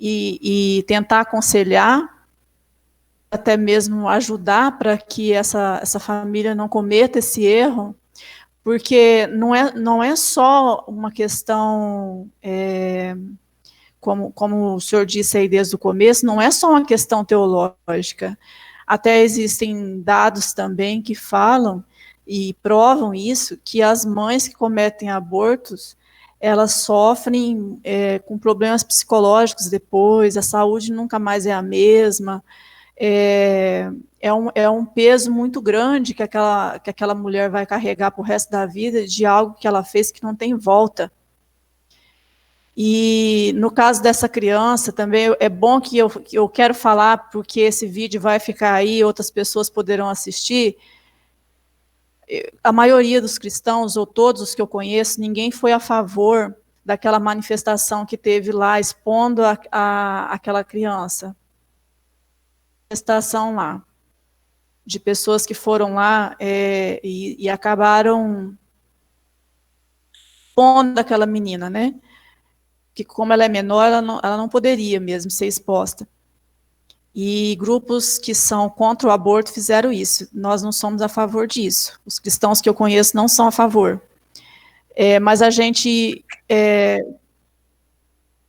[SPEAKER 2] e tentar aconselhar, até mesmo ajudar para que essa família não cometa esse erro, porque não é só uma questão, como o senhor disse aí desde o começo, não é só uma questão teológica. Até existem dados também que falam e provam isso, que as mães que cometem abortos, elas sofrem com problemas psicológicos depois, a saúde nunca mais é a mesma, é um peso muito grande que aquela mulher vai carregar para o resto da vida, de algo que ela fez que não tem volta. E no caso dessa criança também, é bom que eu quero falar, porque esse vídeo vai ficar aí, outras pessoas poderão assistir. A maioria dos cristãos, ou todos os que eu conheço, ninguém foi a favor daquela manifestação que teve lá, expondo aquela criança. Manifestação lá, de pessoas que foram lá e acabaram expondo aquela menina, né? Que como ela é menor, ela não poderia mesmo ser exposta. E grupos que são contra o aborto fizeram isso. Nós não somos a favor disso. Os cristãos que eu conheço não são a favor. Mas a gente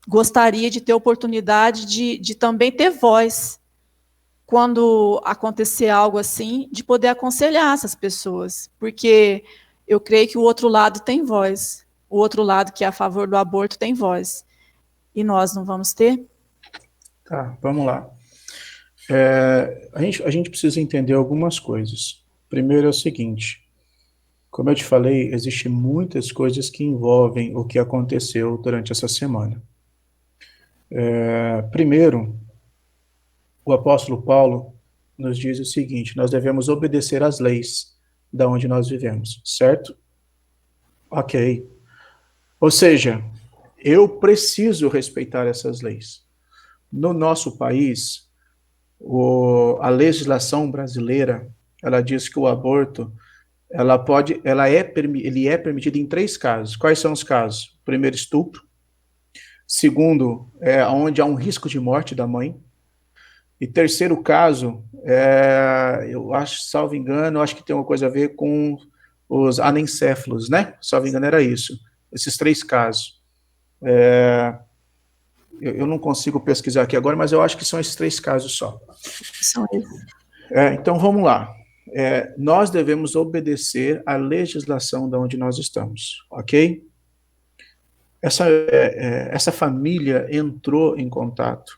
[SPEAKER 2] gostaria de ter oportunidade de também ter voz, quando acontecer algo assim, de poder aconselhar essas pessoas. Porque eu creio que o outro lado tem voz. O outro lado, que é a favor do aborto, tem voz. E nós não vamos ter?
[SPEAKER 3] Tá, vamos lá. A gente precisa entender algumas coisas. Primeiro é o seguinte, como eu te falei, existem muitas coisas que envolvem o que aconteceu durante essa semana. Primeiro, o apóstolo Paulo nos diz o seguinte, nós devemos obedecer às leis da onde nós vivemos, certo? Ok. Ou seja, eu preciso respeitar essas leis. No nosso país, a legislação brasileira, ela diz que o aborto, ele é permitido em 3 casos. Quais são os casos? Primeiro, estupro. Segundo, onde há um risco de morte da mãe. E terceiro caso, eu acho, salvo engano, acho que tem uma coisa a ver com os anencéfalos, né? Salvo engano era isso. Esses 3 casos. Eu não consigo pesquisar aqui agora, mas eu acho que são esses 3 casos só.
[SPEAKER 2] São esses.
[SPEAKER 3] Então, vamos lá. Nós devemos obedecer à legislação de onde nós estamos, ok? Essa família entrou em contato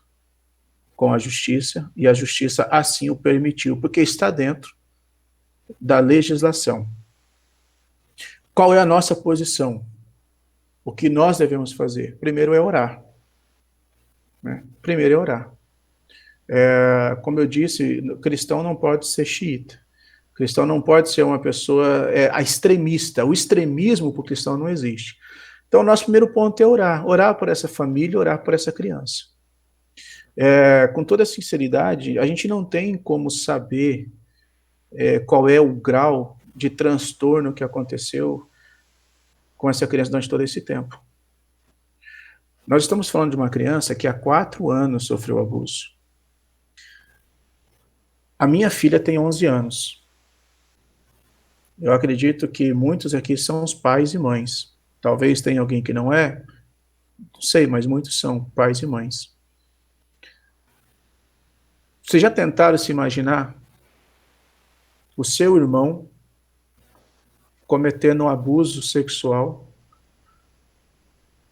[SPEAKER 3] com a justiça, e a justiça assim o permitiu, porque está dentro da legislação. Qual é a nossa posição? O que nós devemos fazer? Primeiro é orar. Né? Primeiro é orar. Como eu disse, o cristão não pode ser xiita. O cristão não pode ser uma pessoa extremista. O extremismo para o cristão não existe. Então, o nosso primeiro ponto é orar. Orar por essa família, orar por essa criança. Com toda sinceridade, a gente não tem como saber qual é o grau de transtorno que aconteceu com essa criança durante todo esse tempo. Nós estamos falando de uma criança que há 4 anos sofreu abuso. A minha filha tem 11 anos. Eu acredito que muitos aqui são os pais e mães. Talvez tenha alguém que não é, não sei, mas muitos são pais e mães. Vocês já tentaram se imaginar o seu irmão cometendo um abuso sexual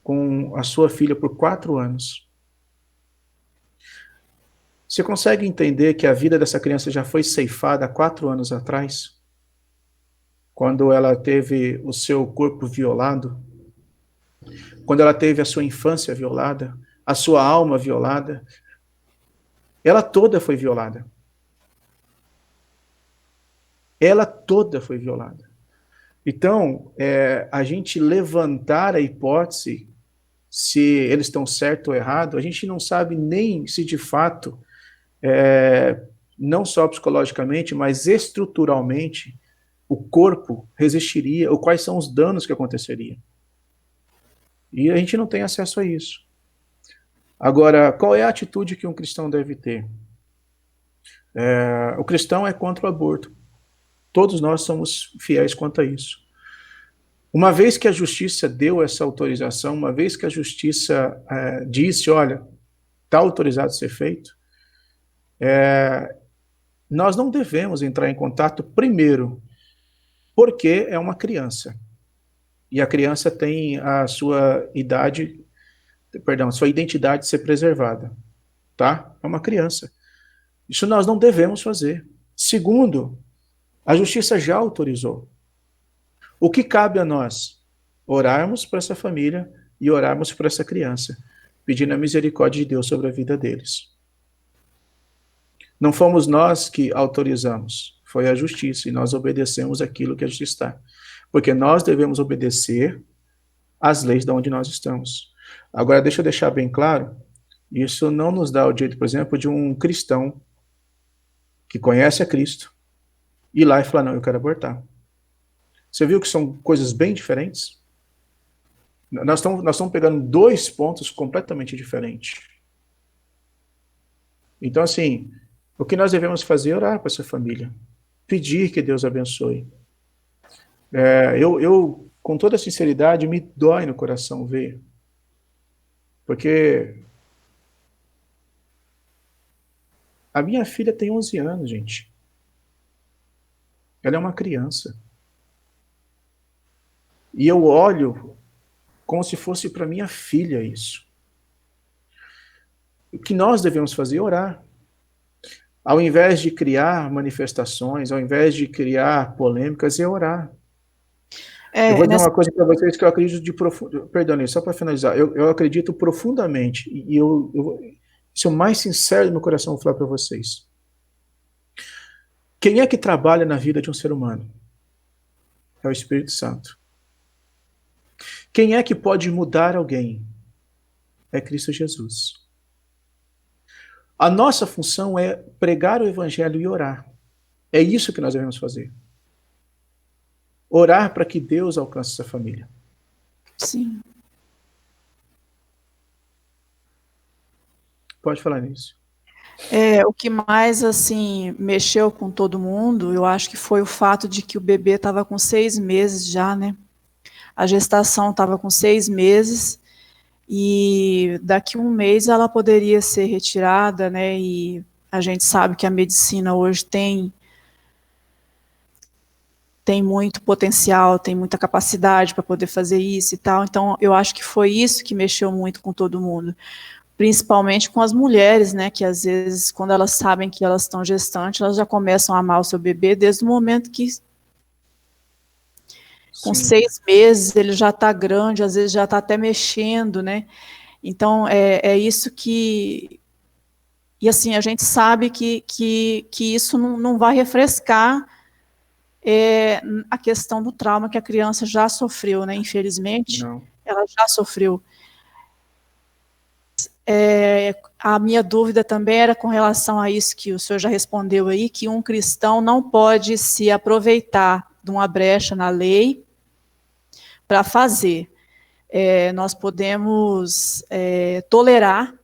[SPEAKER 3] com a sua filha por 4 anos? Você consegue entender que a vida dessa criança já foi ceifada há 4 anos atrás? Quando ela teve o seu corpo violado? Quando ela teve a sua infância violada? A sua alma violada? Ela toda foi violada. Ela toda foi violada. Então, a gente levantar a hipótese se eles estão certo ou errado, a gente não sabe nem se de fato, não só psicologicamente, mas estruturalmente, o corpo resistiria, ou quais são os danos que aconteceriam. E a gente não tem acesso a isso. Agora, qual é a atitude que um cristão deve ter? O cristão é contra o aborto. Todos nós somos fiéis quanto a isso. Uma vez que a justiça deu essa autorização, uma vez que a justiça disse, olha, está autorizado a ser feito, nós não devemos entrar em contato primeiro, porque é uma criança. E a criança tem a sua idade, perdão, sua identidade ser preservada. Tá? É uma criança. Isso nós não devemos fazer. Segundo, a justiça já autorizou. O que cabe a nós? Orarmos para essa família e orarmos para essa criança, pedindo a misericórdia de Deus sobre a vida deles. Não fomos nós que autorizamos, foi a justiça, e nós obedecemos aquilo que a justiça está. Porque nós devemos obedecer às leis de onde nós estamos. Agora, deixa eu deixar bem claro, isso não nos dá o direito, por exemplo, de um cristão que conhece a Cristo ir lá e falar, não, eu quero abortar. Você viu que são coisas bem diferentes? Nós estamos pegando 2 pontos completamente diferentes. Então, assim, o que nós devemos fazer é orar para essa família. Pedir que Deus abençoe. Eu, com toda sinceridade, me dói no coração ver. Porque a minha filha tem 11 anos, gente. Ela é uma criança. E eu olho como se fosse para minha filha isso. O que nós devemos fazer é orar. Ao invés de criar manifestações, ao invés de criar polêmicas, é orar. Eu vou dizer uma coisa para vocês que eu acredito de profundo. Perdão, só para finalizar. Eu acredito profundamente, e isso é o mais sincero do meu coração, vou falar para vocês. Quem é que trabalha na vida de um ser humano? É o Espírito Santo. Quem é que pode mudar alguém? É Cristo Jesus. A nossa função é pregar o Evangelho e orar. É isso que nós devemos fazer. Orar para que Deus alcance essa família.
[SPEAKER 2] Sim.
[SPEAKER 3] Pode falar nisso.
[SPEAKER 2] O que mais, assim, mexeu com todo mundo, eu acho que foi o fato de que o bebê estava com 6 meses já, né? A gestação estava com 6 meses e daqui a 1 mês ela poderia ser retirada, né? E a gente sabe que a medicina hoje tem muito potencial, tem muita capacidade para poder fazer isso e tal. Então, eu acho que foi isso que mexeu muito com todo mundo. Principalmente com as mulheres, né? Que às vezes, quando elas sabem que elas estão gestantes, elas já começam a amar o seu bebê desde o momento que com 6 meses, ele já está grande, às vezes já está até mexendo, né? Então, é isso que... E assim, a gente sabe que isso não vai refrescar a questão do trauma que a criança já sofreu, né? Infelizmente,
[SPEAKER 3] Não.
[SPEAKER 2] Ela já sofreu. A minha dúvida também era com relação a isso que o senhor já respondeu aí, que um cristão não pode se aproveitar de uma brecha na lei para fazer. Nós podemos tolerar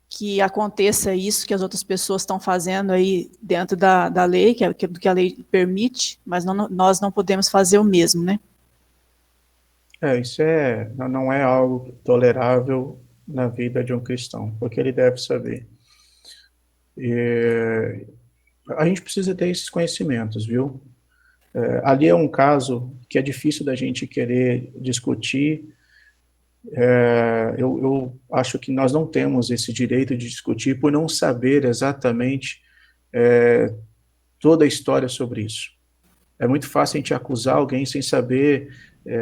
[SPEAKER 2] que aconteça isso que as outras pessoas estão fazendo aí dentro da lei, que é do que a lei permite, mas nós não podemos fazer o mesmo, né?
[SPEAKER 3] Isso não é algo tolerável na vida de um cristão, porque ele deve saber. A gente precisa ter esses conhecimentos, viu? Ali é um caso que é difícil da gente querer discutir. Eu acho que nós não temos esse direito de discutir por não saber exatamente toda a história sobre isso. É muito fácil a gente acusar alguém sem saber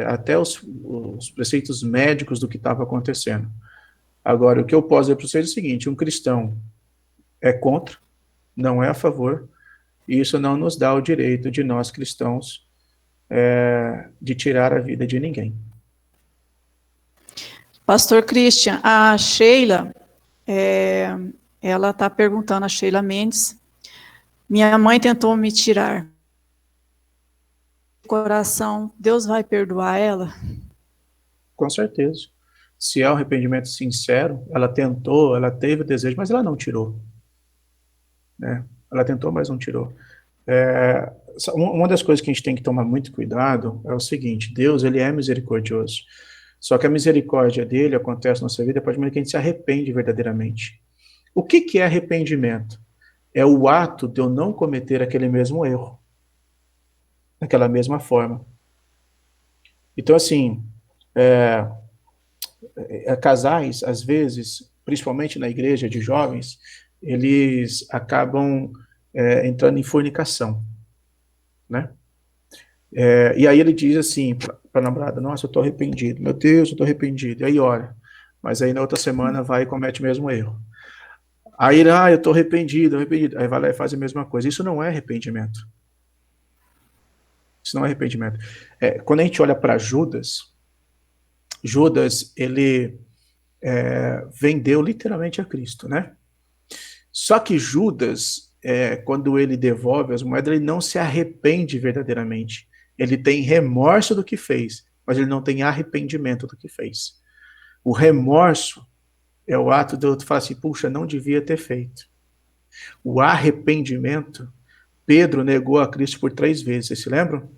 [SPEAKER 3] até os preceitos médicos do que estava acontecendo. Agora, o que eu posso dizer para vocês é o seguinte: um cristão é contra, não é a favor, e isso não nos dá o direito de nós cristãos de tirar a vida de ninguém.
[SPEAKER 2] Pastor Christian, a Sheila, ela está perguntando, a Sheila Mendes, minha mãe tentou me tirar. Coração, Deus vai perdoar ela?
[SPEAKER 3] Com certeza. Se é um arrependimento sincero, ela tentou, ela teve o desejo, mas ela não tirou. Né? Ela tentou, mas não tirou. Uma das coisas que a gente tem que tomar muito cuidado é o seguinte: Deus, ele é misericordioso. Só que a misericórdia dele acontece na nossa vida a partir do momento que a gente se arrepende verdadeiramente. O que é arrependimento? É o ato de eu não cometer aquele mesmo erro, daquela mesma forma. Então, assim, casais, às vezes, principalmente na igreja de jovens, eles acabam entrando em fornicação, né? E aí ele diz assim para a namorada: nossa, eu estou arrependido, meu Deus, eu estou arrependido. E aí ora, mas aí na outra semana vai e comete o mesmo erro. Aí ele, eu estou arrependido, aí vai lá e faz a mesma coisa. Isso não é arrependimento. Isso não é arrependimento. Quando a gente olha para Judas, ele vendeu literalmente a Cristo, né? Só que Judas, quando ele devolve as moedas, ele não se arrepende verdadeiramente. Ele tem remorso do que fez, mas ele não tem arrependimento do que fez. O remorso é o ato de eu falar assim: puxa, não devia ter feito. O arrependimento, Pedro negou a Cristo por 3 vezes, vocês se lembram?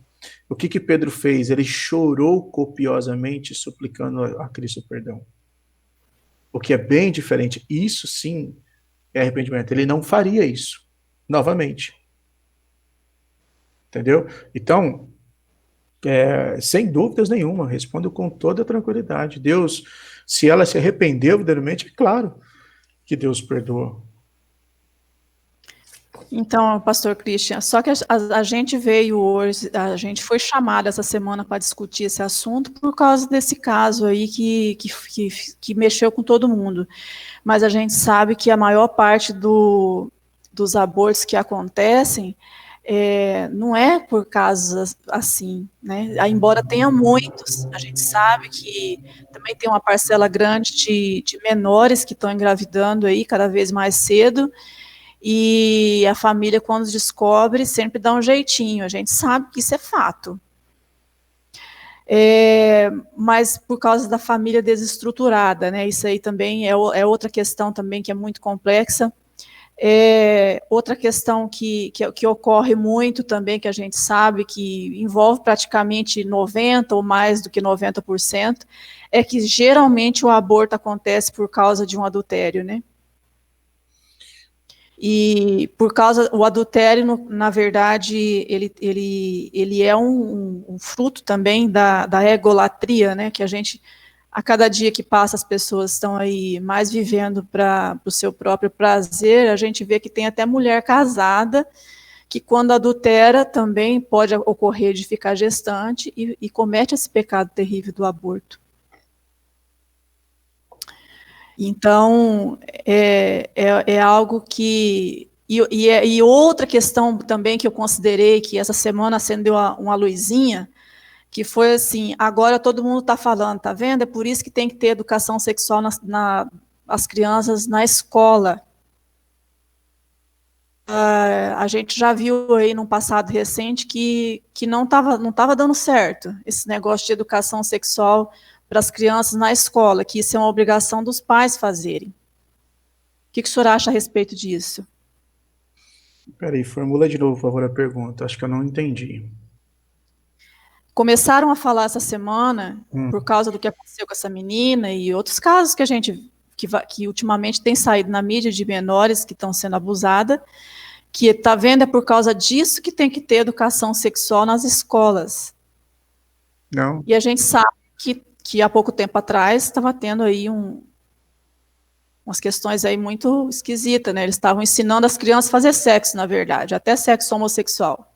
[SPEAKER 3] O que Pedro fez? Ele chorou copiosamente, suplicando a Cristo perdão. O que é bem diferente. Isso sim é arrependimento. Ele não faria isso novamente. Entendeu? Então, sem dúvidas nenhuma, respondo com toda tranquilidade. Deus, se ela se arrependeu verdadeiramente, é claro que Deus perdoou.
[SPEAKER 2] Então, pastor Christian, só que a gente veio hoje, a gente foi chamado essa semana para discutir esse assunto por causa desse caso aí que mexeu com todo mundo. Mas a gente sabe que a maior parte dos abortos que acontecem não é por casos assim, né? Embora tenha muitos, a gente sabe que também tem uma parcela grande de menores que estão engravidando aí cada vez mais cedo, e a família, quando descobre, sempre dá um jeitinho. A gente sabe que isso é fato. Mas por causa da família desestruturada, né? Isso aí também é outra questão também que é muito complexa. Outra questão que ocorre muito também, que a gente sabe que envolve praticamente 90% ou mais do que 90%, é que geralmente o aborto acontece por causa de um adultério, né? E por causa o adultério, na verdade, ele é um fruto também da egolatria, né? Que a gente, a cada dia que passa, as pessoas estão aí mais vivendo para o seu próprio prazer. A gente vê que tem até mulher casada que, quando adultera, também pode ocorrer de ficar gestante e comete esse pecado terrível do aborto. Então, é algo que... E outra questão também que eu considerei, que essa semana acendeu uma luzinha, que foi assim: agora todo mundo está falando, tá vendo? É por isso que tem que ter educação sexual as crianças na escola. a gente já viu aí num passado recente que não tava dando certo esse negócio de educação sexual para as crianças na escola, que isso é uma obrigação dos pais fazerem. O que o senhor acha a respeito disso?
[SPEAKER 3] Peraí, formula de novo, por favor, a pergunta. Acho que eu não entendi.
[SPEAKER 2] Começaram a falar essa semana,
[SPEAKER 3] Hum.
[SPEAKER 2] por causa do que aconteceu com essa menina e outros casos que a gente, que ultimamente tem saído na mídia de menores que estão sendo abusadas, que está vendo é por causa disso que tem que ter educação sexual nas escolas.
[SPEAKER 3] Não,
[SPEAKER 2] E a gente sabe que há pouco tempo atrás estava tendo aí umas questões aí muito esquisitas, né? Eles estavam ensinando as crianças a fazer sexo, na verdade, até sexo homossexual.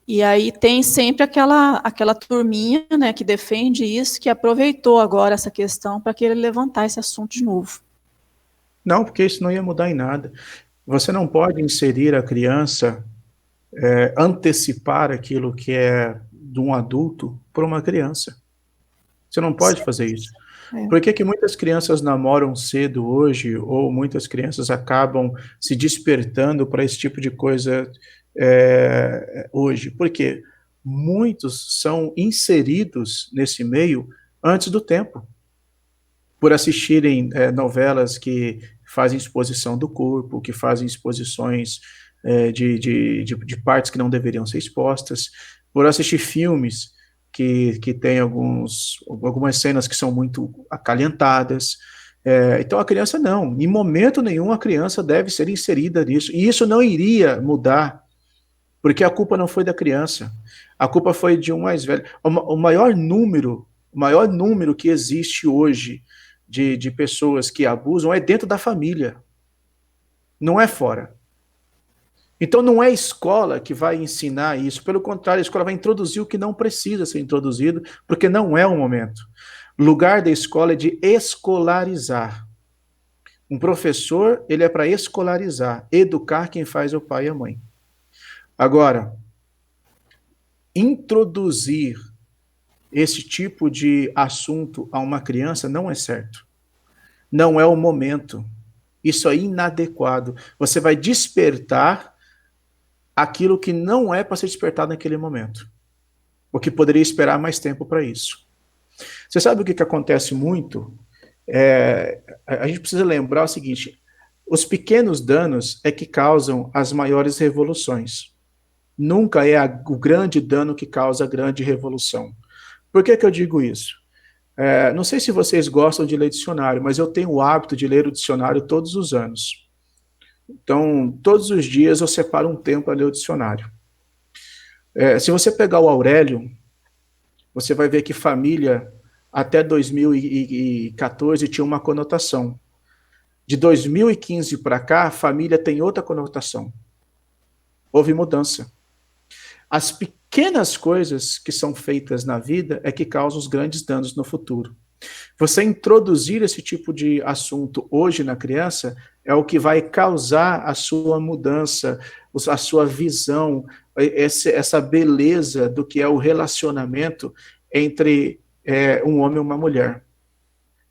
[SPEAKER 2] E aí tem sempre aquela turminha, né, que defende isso, que aproveitou agora essa questão para querer levantar esse assunto de novo.
[SPEAKER 3] não, porque isso não ia mudar em nada. Você não pode inserir a criança, antecipar aquilo que é de um adulto para uma criança. Você não pode fazer isso.
[SPEAKER 2] É.
[SPEAKER 3] Por que que muitas crianças namoram cedo hoje, ou muitas crianças acabam se despertando para esse tipo de coisa hoje? Porque muitos são inseridos nesse meio antes do tempo, por assistirem novelas que fazem exposição do corpo, que fazem exposições de partes que não deveriam ser expostas, por assistir filmes que tem algumas cenas que são muito acalentadas. Então a criança não, em momento nenhum a criança deve ser inserida nisso, e isso não iria mudar, porque a culpa não foi da criança, a culpa foi de um mais velho. O maior número que existe hoje de pessoas que abusam é dentro da família, não é fora. Então não é a escola que vai ensinar isso, pelo contrário, a escola vai introduzir o que não precisa ser introduzido, porque não é o momento. O lugar da escola é de escolarizar. Um professor, ele é para escolarizar, educar quem faz é o pai e a mãe. Agora, introduzir esse tipo de assunto a uma criança não é certo. Não é o momento. Isso é inadequado. Você vai despertar aquilo que não é para ser despertado naquele momento. O que poderia esperar mais tempo para isso. Você sabe o que acontece muito? A gente precisa lembrar o seguinte: os pequenos danos é que causam as maiores revoluções. Nunca é o grande dano que causa a grande revolução. Por que eu digo isso? Não sei se vocês gostam de ler dicionário, mas eu tenho o hábito de ler o dicionário todos os anos. Então, todos os dias eu separo um tempo para ler o dicionário. Se você pegar o Aurélio, você vai ver que família, até 2014, tinha uma conotação. De 2015 para cá, família tem outra conotação. Houve mudança. As pequenas coisas que são feitas na vida é que causam os grandes danos no futuro. Você introduzir esse tipo de assunto hoje na criança é o que vai causar a sua mudança, a sua visão, essa beleza do que é o relacionamento entre um homem e uma mulher.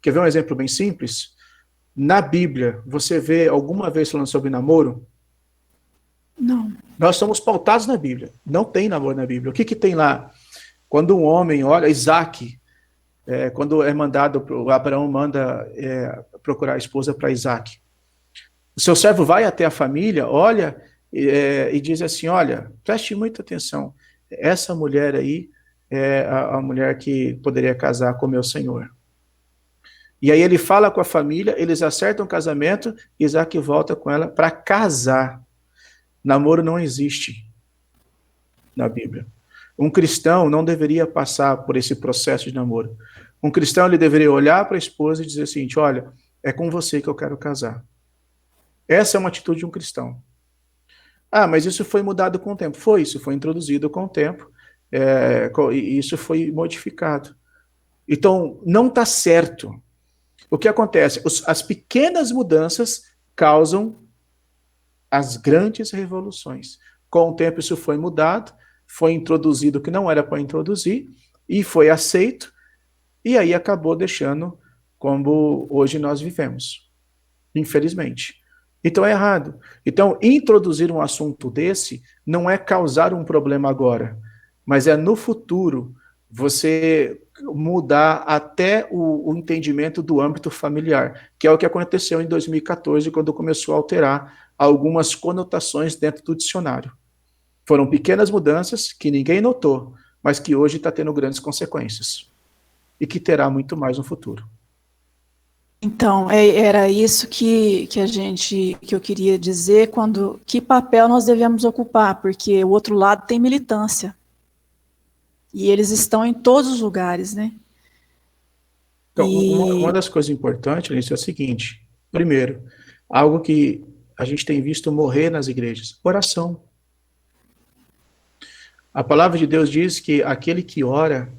[SPEAKER 3] Quer ver um exemplo bem simples? Na Bíblia, você vê alguma vez falando sobre namoro?
[SPEAKER 2] Não.
[SPEAKER 3] Nós somos pautados na Bíblia. Não tem namoro na Bíblia. O que tem lá? Quando um homem olha, Isaac, quando é mandado, Abraão manda procurar a esposa para Isaac. O seu servo vai até a família, olha e diz assim: olha, preste muita atenção, essa mulher aí é a mulher que poderia casar com meu senhor. E aí ele fala com a família, eles acertam o casamento, Isaac volta com ela para casar. Namoro não existe na Bíblia. Um cristão não deveria passar por esse processo de namoro. Um cristão, ele deveria olhar para a esposa e dizer o seguinte: olha, é com você que eu quero casar. Essa é uma atitude de um cristão. Ah, mas isso foi mudado com o tempo. Isso foi introduzido com o tempo, e isso foi modificado. Então, não está certo. O que acontece? As pequenas mudanças causam as grandes revoluções. Com o tempo isso foi mudado, foi introduzido o que não era para introduzir, e foi aceito, e aí acabou deixando como hoje nós vivemos. Infelizmente. Então é errado. Então, introduzir um assunto desse não é causar um problema agora, mas é no futuro você mudar até o entendimento do âmbito familiar, que é o que aconteceu em 2014, quando começou a alterar algumas conotações dentro do dicionário. Foram pequenas mudanças que ninguém notou, mas que hoje está tendo grandes consequências. E que terá muito mais no futuro.
[SPEAKER 2] Então, era isso que eu queria dizer, que papel nós devemos ocupar, porque o outro lado tem militância. E eles estão em todos os lugares, né?
[SPEAKER 3] Então, uma das coisas importantes nisso é o seguinte: primeiro, algo que a gente tem visto morrer nas igrejas, oração. A palavra de Deus diz que aquele que ora,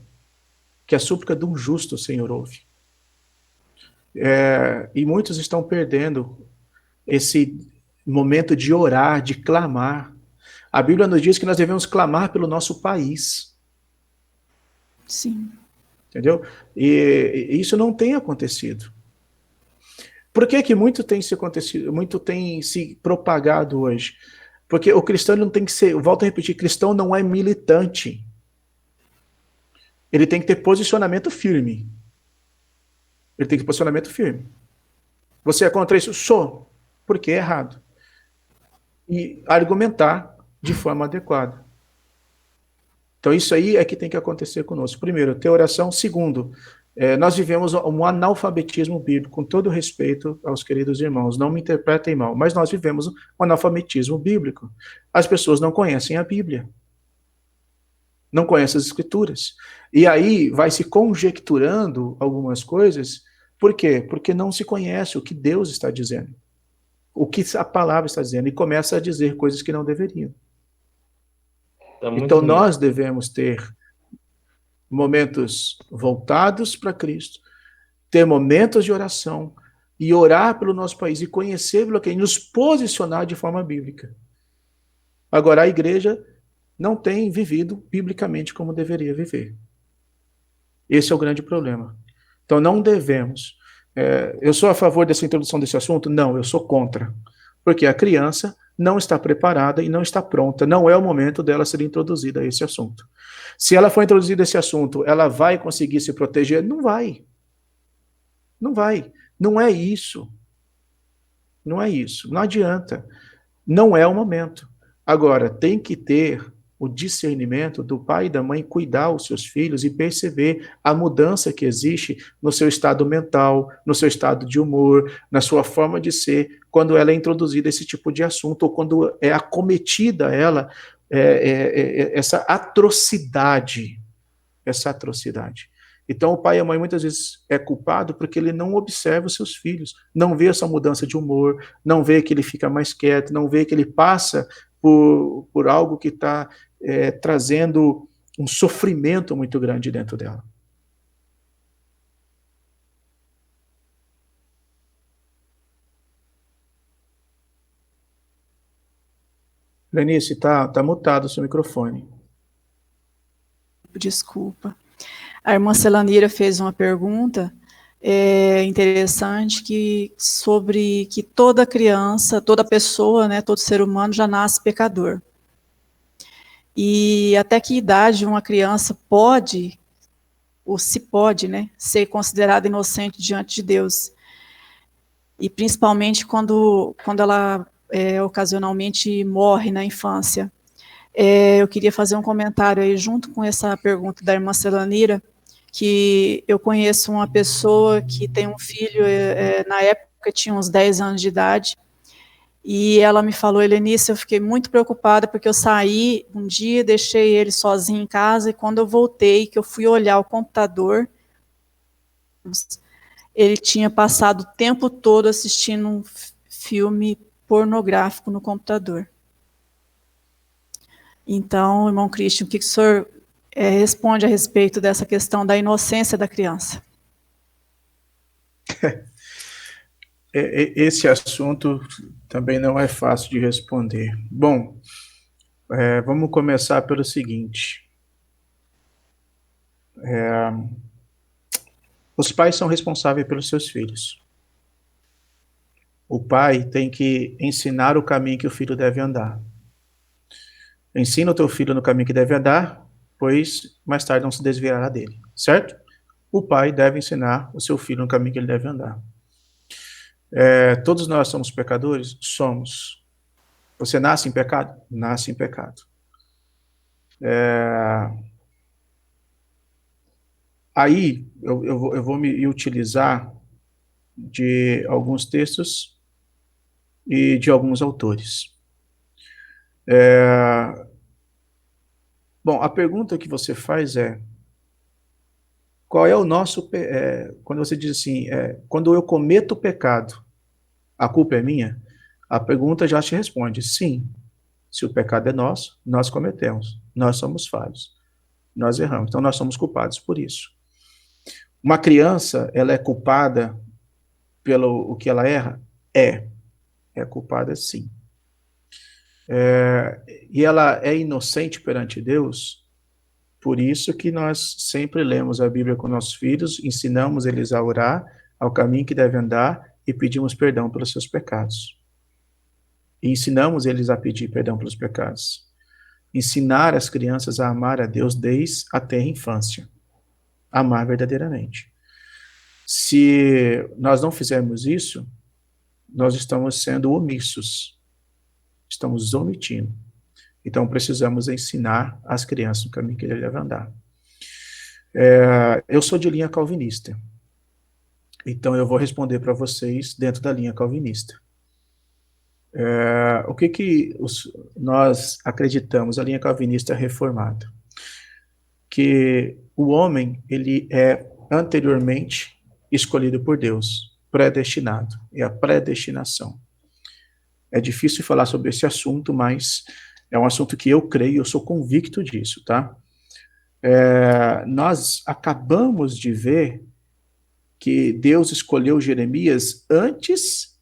[SPEAKER 3] que a súplica de um justo o Senhor ouve. E muitos estão perdendo esse momento de orar, de clamar. A Bíblia nos diz que nós devemos clamar pelo nosso país.
[SPEAKER 2] Sim.
[SPEAKER 3] Entendeu? E isso não tem acontecido. Por que que muito tem se acontecido, muito tem se propagado hoje? Porque o cristão não tem que ser, eu volto a repetir, cristão não é militante. Ele tem que ter posicionamento firme. Ele tem que ter posicionamento firme. Você é contra isso? Sou. Porque é errado. E argumentar de forma adequada. Então isso aí é que tem que acontecer conosco. Primeiro, ter oração. Segundo, nós vivemos um analfabetismo bíblico, com todo respeito aos queridos irmãos, não me interpretem mal, mas nós vivemos um analfabetismo bíblico. As pessoas não conhecem a Bíblia, não conhecem as Escrituras. E aí vai se conjecturando algumas coisas. Por quê? Porque não se conhece o que Deus está dizendo, o que a palavra está dizendo, e começa a dizer coisas que não deveriam. Então nós devemos ter momentos voltados para Cristo, ter momentos de oração e orar pelo nosso país e conhecer pelo que nos posicionar de forma bíblica. Agora, a igreja não tem vivido biblicamente como deveria viver. Esse é o grande problema. Então, não devemos. Eu sou a favor dessa introdução desse assunto? Não, eu sou contra. Porque a criança não está preparada e não está pronta. Não é o momento dela ser introduzida a esse assunto. Se ela for introduzida a esse assunto, ela vai conseguir se proteger? Não vai. Não vai. Não é isso. Não é isso. Não adianta. Não é o momento. Agora, tem que ter o discernimento do pai e da mãe cuidar os seus filhos e perceber a mudança que existe no seu estado mental, no seu estado de humor, na sua forma de ser, quando ela é introduzida esse tipo de assunto, ou quando é acometida ela essa atrocidade. Então, o pai e a mãe muitas vezes é culpado porque ele não observa os seus filhos, não vê essa mudança de humor, não vê que ele fica mais quieto, não vê que ele passa por algo que está trazendo um sofrimento muito grande dentro dela. Lenice, tá mutado o seu microfone.
[SPEAKER 2] Desculpa. A irmã Celanira fez uma pergunta interessante sobre que toda criança, toda pessoa, né, todo ser humano já nasce pecador. E até que idade uma criança pode, ou se pode, né, ser considerada inocente diante de Deus? E principalmente quando ela ocasionalmente morre na infância. Eu queria fazer um comentário aí junto com essa pergunta da irmã Celanira, que eu conheço uma pessoa que tem um filho, na época tinha uns 10 anos de idade, e ela me falou: Helenice, eu fiquei muito preocupada porque eu saí um dia, deixei ele sozinho em casa, e quando eu voltei, que eu fui olhar o computador, ele tinha passado o tempo todo assistindo um filme pornográfico no computador. Então, irmão Christian, o que o senhor responde a respeito dessa questão da inocência da criança?
[SPEAKER 3] Esse assunto também não é fácil de responder. Bom, vamos começar pelo seguinte. Os pais são responsáveis pelos seus filhos. O pai tem que ensinar o caminho que o filho deve andar. Ensina o teu filho no caminho que deve andar, pois mais tarde não se desviará dele, certo? O pai deve ensinar o seu filho no caminho que ele deve andar. Todos nós somos pecadores? Somos. Você nasce em pecado? Nasce em pecado. Aí eu vou me utilizar de alguns textos e de alguns autores. Bom, a pergunta que você faz é: qual é o nosso... quando você diz assim, quando eu cometo pecado, a culpa é minha? A pergunta já te responde: sim. Se o pecado é nosso, nós cometemos. Nós somos falhos. Nós erramos. Então, nós somos culpados por isso. Uma criança, ela é culpada pelo o que ela erra? É culpada, sim. E ela é inocente perante Deus, por isso que nós sempre lemos a Bíblia com nossos filhos, ensinamos eles a orar, ao caminho que devem andar e pedimos perdão pelos seus pecados. E ensinamos eles a pedir perdão pelos pecados. Ensinar as crianças a amar a Deus desde a tenra infância. Amar verdadeiramente. Se nós não fizermos isso, nós estamos sendo omissos. Estamos omitindo. Então, precisamos ensinar as crianças o caminho que ele deve andar. Eu sou de linha calvinista. Então, eu vou responder para vocês dentro da linha calvinista. O que nós acreditamos, a linha calvinista reformada? Que o homem, ele é anteriormente escolhido por Deus, predestinado, é a predestinação. É difícil falar sobre esse assunto, mas é um assunto que eu creio, eu sou convicto disso, tá? Nós acabamos de ver que Deus escolheu Jeremias antes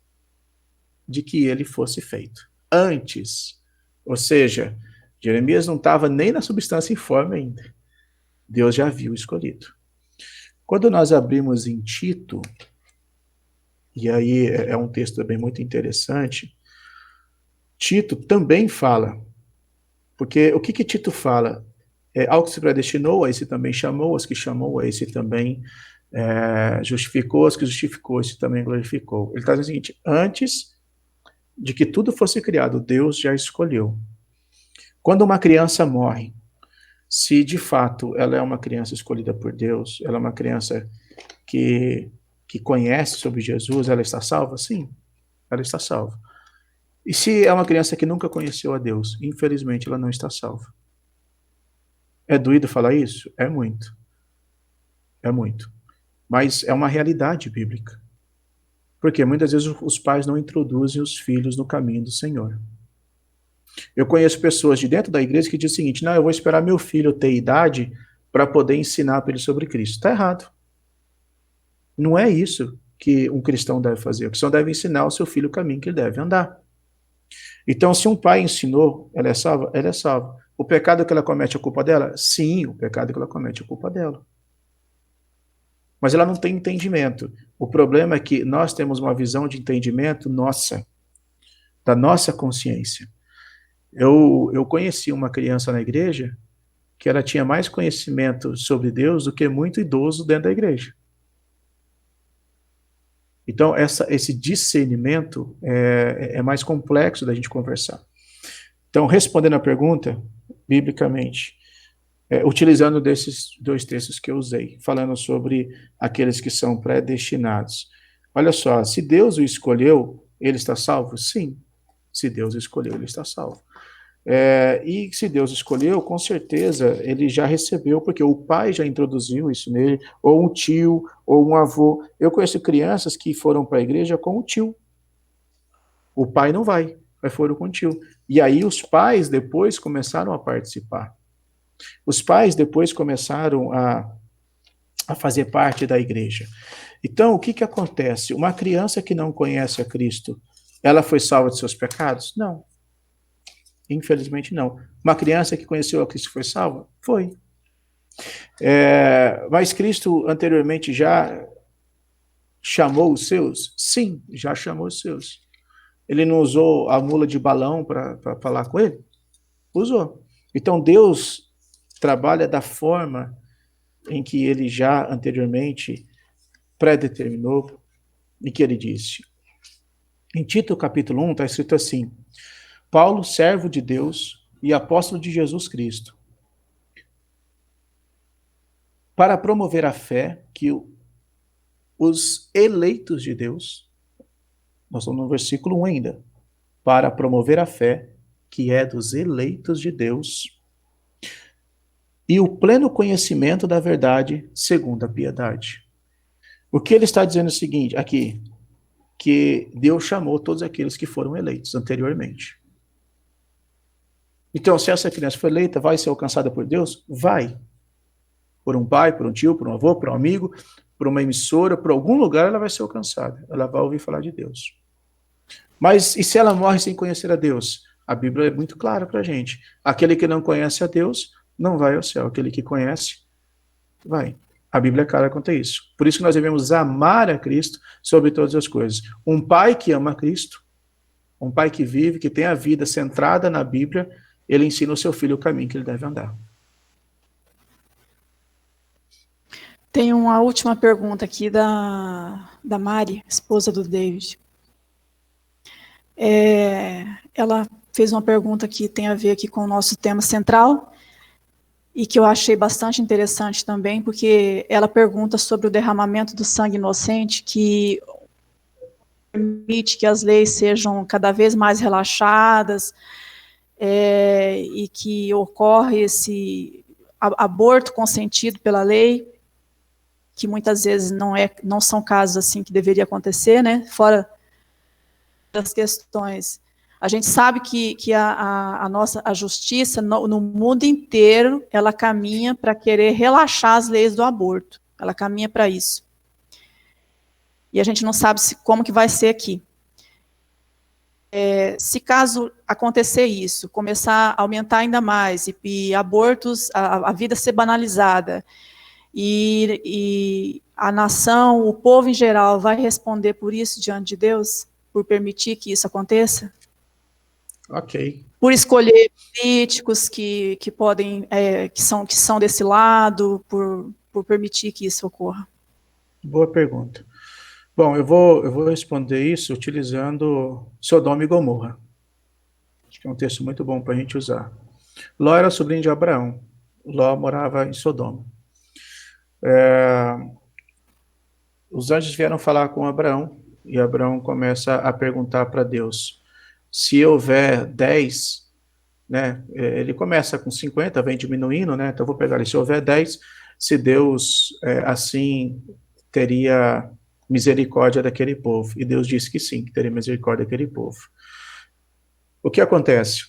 [SPEAKER 3] de que ele fosse feito. Antes. Ou seja, Jeremias não estava nem na substância informe ainda. Deus já havia o escolhido. Quando nós abrimos em Tito, e aí é um texto também muito interessante, Tito também fala, porque o que Tito fala? Ao que se predestinou, a esse também chamou, as que chamou, a esse também justificou, as que justificou, esse também glorificou. Ele está dizendo o seguinte: antes de que tudo fosse criado, Deus já escolheu. Quando uma criança morre, se de fato ela é uma criança escolhida por Deus, ela é uma criança que conhece sobre Jesus, ela está salva? Sim, ela está salva. E se é uma criança que nunca conheceu a Deus, infelizmente ela não está salva. É doído falar isso? É muito. É muito. Mas é uma realidade bíblica. Porque muitas vezes os pais não introduzem os filhos no caminho do Senhor. Eu conheço pessoas de dentro da igreja que dizem o seguinte: não, eu vou esperar meu filho ter idade para poder ensinar para ele sobre Cristo. Está errado. Não é isso que um cristão deve fazer. O cristão deve ensinar ao seu filho o caminho que ele deve andar. Então, se um pai ensinou, ela é salva? Ela é salva. O pecado que ela comete é culpa dela? Sim, o pecado que ela comete é culpa dela. Mas ela não tem entendimento. O problema é que nós temos uma visão de entendimento nossa, da nossa consciência. Eu conheci uma criança na igreja que ela tinha mais conhecimento sobre Deus do que muito idoso dentro da igreja. Então, esse discernimento é mais complexo da gente conversar. Então, respondendo a pergunta, biblicamente, utilizando desses dois textos que eu usei, falando sobre aqueles que são predestinados. Olha só, se Deus o escolheu, ele está salvo? Sim. Se Deus o escolheu, ele está salvo. E se Deus escolheu, com certeza ele já recebeu, porque o pai já introduziu isso nele, ou um tio, ou um avô. Eu conheço crianças que foram para a igreja com o tio. O pai não vai, mas foram com o tio. E aí os pais depois começaram a participar. Os pais depois começaram a fazer parte da igreja. Então, o que acontece? Uma criança que não conhece a Cristo, ela foi salva de seus pecados? Não. Infelizmente, não. Uma criança que conheceu a Cristo foi salva? Foi. Mas Cristo, anteriormente, já chamou os seus? Sim, já chamou os seus. Ele não usou a mula de balão para falar com ele? Usou. Então Deus trabalha da forma em que ele já anteriormente predeterminou e que ele disse. Em Tito capítulo 1 está escrito assim: Paulo, servo de Deus e apóstolo de Jesus Cristo, para promover a fé que os eleitos de Deus, nós estamos no versículo 1 ainda, para promover a fé que é dos eleitos de Deus e o pleno conhecimento da verdade segundo a piedade. O que ele está dizendo é o seguinte, aqui, que Deus chamou todos aqueles que foram eleitos anteriormente. Então, se essa criança foi eleita, vai ser alcançada por Deus? Vai. Por um pai, por um tio, por um avô, por um amigo, por uma emissora, por algum lugar ela vai ser alcançada. Ela vai ouvir falar de Deus. Mas e se ela morre sem conhecer a Deus? A Bíblia é muito clara para a gente. Aquele que não conhece a Deus não vai ao céu. Aquele que conhece, vai. A Bíblia é clara quanto a isso. Por isso que nós devemos amar a Cristo sobre todas as coisas. Um pai que ama a Cristo, um pai que vive, que tem a vida centrada na Bíblia, ele ensina o seu filho o caminho que ele deve andar.
[SPEAKER 2] Tem uma última pergunta aqui da Mari, esposa do David. Ela fez uma pergunta que tem a ver aqui com o nosso tema central e que eu achei bastante interessante também, porque ela pergunta sobre o derramamento do sangue inocente, que permite que as leis sejam cada vez mais relaxadas e que ocorre esse aborto consentido pela lei, que muitas vezes não são casos assim que deveria acontecer, né? Fora das questões. A gente sabe que a justiça no mundo inteiro, ela caminha para querer relaxar as leis do aborto. Ela caminha para isso. E a gente não sabe como que vai ser aqui. Se caso acontecer isso, começar a aumentar ainda mais, e abortos, a vida ser banalizada, e a nação, o povo em geral, vai responder por isso diante de Deus? Por permitir que isso aconteça?
[SPEAKER 3] Ok.
[SPEAKER 2] Por escolher políticos que podem, que são desse lado, por permitir que isso ocorra?
[SPEAKER 3] Boa pergunta. Bom, eu vou responder isso utilizando Sodoma e Gomorra. Acho que é um texto muito bom para a gente usar. Ló era sobrinho de Abraão. Ló morava em Sodoma. Os anjos vieram falar com Abraão, e Abraão começa a perguntar para Deus, se houver 10, né, ele começa com 50, vem diminuindo, né, então eu vou pegar ali, se houver 10, se Deus assim teria misericórdia daquele povo, e Deus disse que sim, que teria misericórdia daquele povo. O que acontece?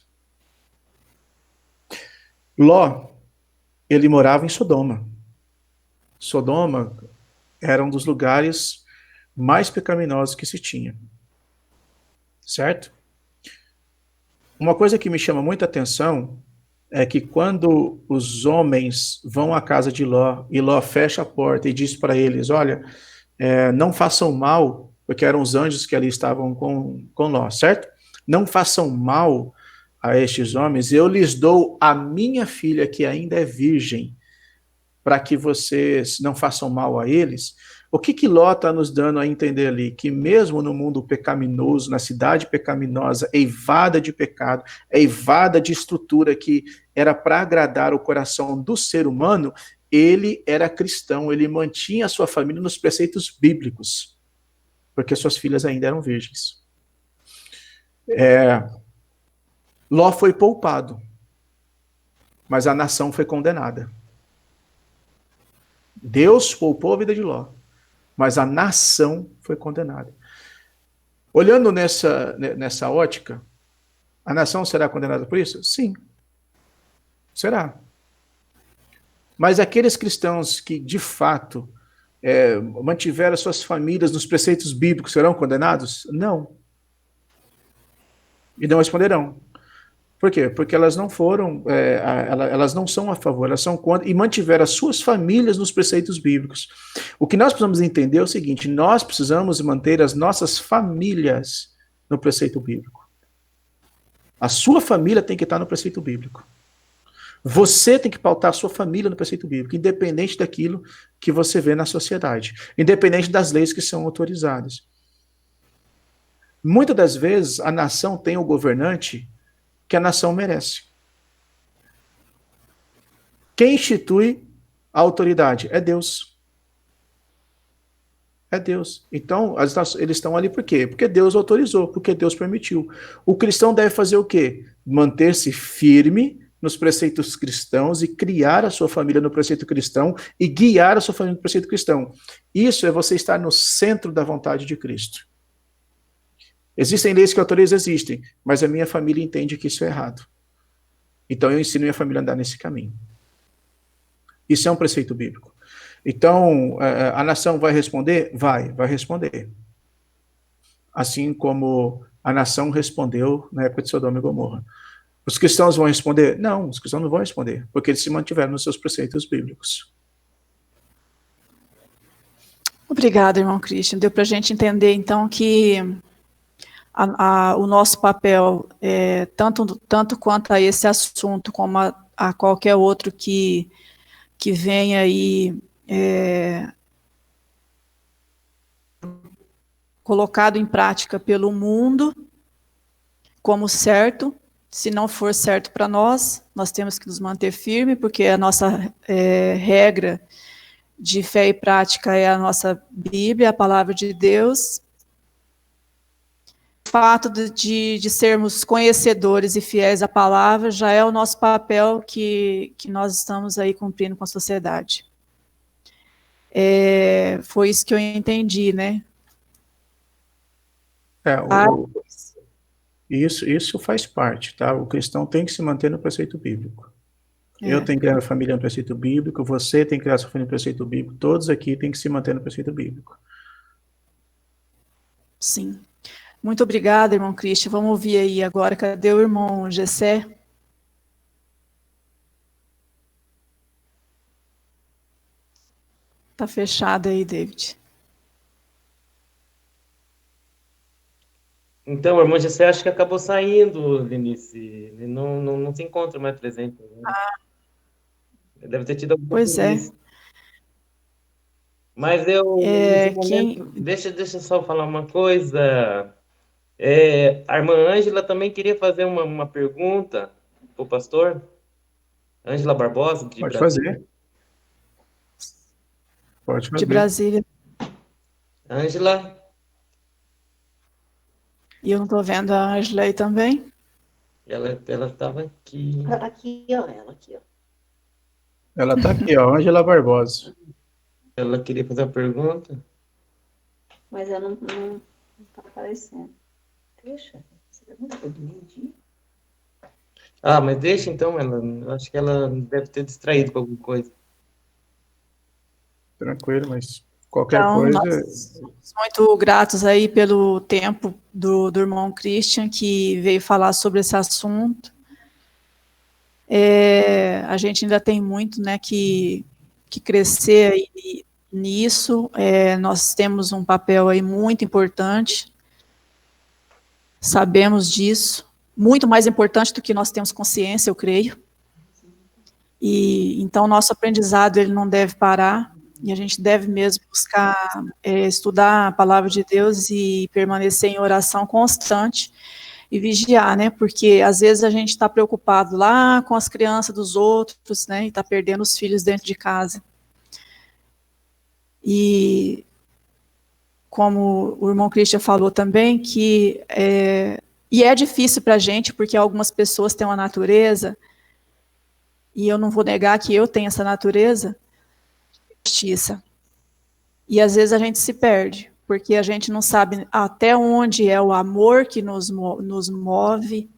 [SPEAKER 3] Ló, ele morava em Sodoma. Sodoma era um dos lugares mais pecaminosos que se tinha. Certo? Uma coisa que me chama muita atenção é que quando os homens vão à casa de Ló, e Ló fecha a porta e diz para eles, olha, não façam mal, porque eram os anjos que ali estavam com Ló, certo? Não façam mal a estes homens, eu lhes dou a minha filha, que ainda é virgem, para que vocês não façam mal a eles. O que Ló está nos dando a entender ali? Que mesmo no mundo pecaminoso, na cidade pecaminosa, eivada de pecado, eivada de estrutura que era para agradar o coração do ser humano, ele era cristão, ele mantinha a sua família nos preceitos bíblicos, porque suas filhas ainda eram virgens. Ló foi poupado, mas a nação foi condenada. Deus poupou a vida de Ló, mas a nação foi condenada. Olhando nessa ótica, a nação será condenada por isso? Sim, será. Mas aqueles cristãos que, de fato, mantiveram suas famílias nos preceitos bíblicos serão condenados? Não. E não responderão. Por quê? Porque elas não foram, elas não são a favor, elas são contra, e mantiveram as suas famílias nos preceitos bíblicos. O que nós precisamos entender é o seguinte: nós precisamos manter as nossas famílias no preceito bíblico. A sua família tem que estar no preceito bíblico. Você tem que pautar a sua família no preceito bíblico, independente daquilo que você vê na sociedade, independente das leis que são autorizadas. Muitas das vezes, a nação tem o governante que a nação merece. Quem institui a autoridade? É Deus. É Deus. Então, eles estão ali por quê? Porque Deus autorizou, porque Deus permitiu. O cristão deve fazer o quê? Manter-se firme nos preceitos cristãos e criar a sua família no preceito cristão e guiar a sua família no preceito cristão. Isso é você estar no centro da vontade de Cristo. Existem leis que autorizam? Existem, mas a minha família entende que isso é errado. Então eu ensino minha família a andar nesse caminho. Isso é um preceito bíblico. Então, a nação vai responder? Vai responder. Assim como a nação respondeu na época de Sodoma e Gomorra. Os cristãos vão responder? Não, os cristãos não vão responder, porque eles se mantiveram nos seus preceitos bíblicos.
[SPEAKER 2] Obrigada, irmão Christian. Deu para a gente entender, então, que o nosso papel, tanto quanto a esse assunto, como a qualquer outro que venha aí colocado em prática pelo mundo como certo. Se não for certo para nós temos que nos manter firmes, porque a nossa regra de fé e prática é a nossa Bíblia, a palavra de Deus. O fato de sermos conhecedores e fiéis à palavra já é o nosso papel que nós estamos aí cumprindo com a sociedade. Foi isso que eu entendi, né?
[SPEAKER 3] Isso faz parte, tá? O cristão tem que se manter no preceito bíblico. Eu tenho que criar a família no preceito bíblico, você tem que criar a sua família no preceito bíblico, todos aqui têm que se manter no preceito bíblico.
[SPEAKER 2] Sim. Muito obrigada, irmão Christian. Vamos ouvir aí agora. Cadê o irmão Gessé? Tá fechado aí, David.
[SPEAKER 1] Então, o irmão Gessé acho que acabou saindo, Lenice. Ele não se encontra mais presente. Né? Ele deve ter tido algum
[SPEAKER 2] Pois
[SPEAKER 1] compromisso. Mas nesse momento, deixa eu só falar uma coisa. A irmã Ângela também queria fazer uma pergunta para o pastor. Ângela Barbosa, de
[SPEAKER 3] Pode
[SPEAKER 1] Brasília.
[SPEAKER 3] fazer. Pode fazer.
[SPEAKER 2] De Brasília.
[SPEAKER 1] Ângela?
[SPEAKER 2] E eu não estou vendo a Ângela aí também.
[SPEAKER 1] Ela estava aqui.
[SPEAKER 4] Ela aqui, ó.
[SPEAKER 3] Ela está aqui, ó, Ângela Barbosa.
[SPEAKER 1] Ela queria fazer uma pergunta.
[SPEAKER 4] Mas ela não está aparecendo. Deixa. Você não pode medir.
[SPEAKER 1] Mas deixa então, eu acho que ela deve ter distraído com alguma coisa.
[SPEAKER 3] Tranquilo, mas qualquer
[SPEAKER 2] Então,
[SPEAKER 3] coisa...
[SPEAKER 2] nós somos muito gratos aí pelo tempo do irmão Christian, que veio falar sobre esse assunto. A gente ainda tem muito, né, que crescer aí nisso. Nós temos um papel aí muito importante, sabemos disso, muito mais importante do que nós temos consciência, eu creio. E então nosso aprendizado ele não deve parar, e a gente deve mesmo buscar estudar a palavra de Deus e permanecer em oração constante e vigiar, né? Porque às vezes a gente está preocupado lá com as crianças dos outros, né? E está perdendo os filhos dentro de casa. E como o irmão Christian falou também, que é difícil para a gente, porque algumas pessoas têm uma natureza, e eu não vou negar que eu tenho essa natureza, justiça. E às vezes a gente se perde, porque a gente não sabe até onde é o amor que nos move,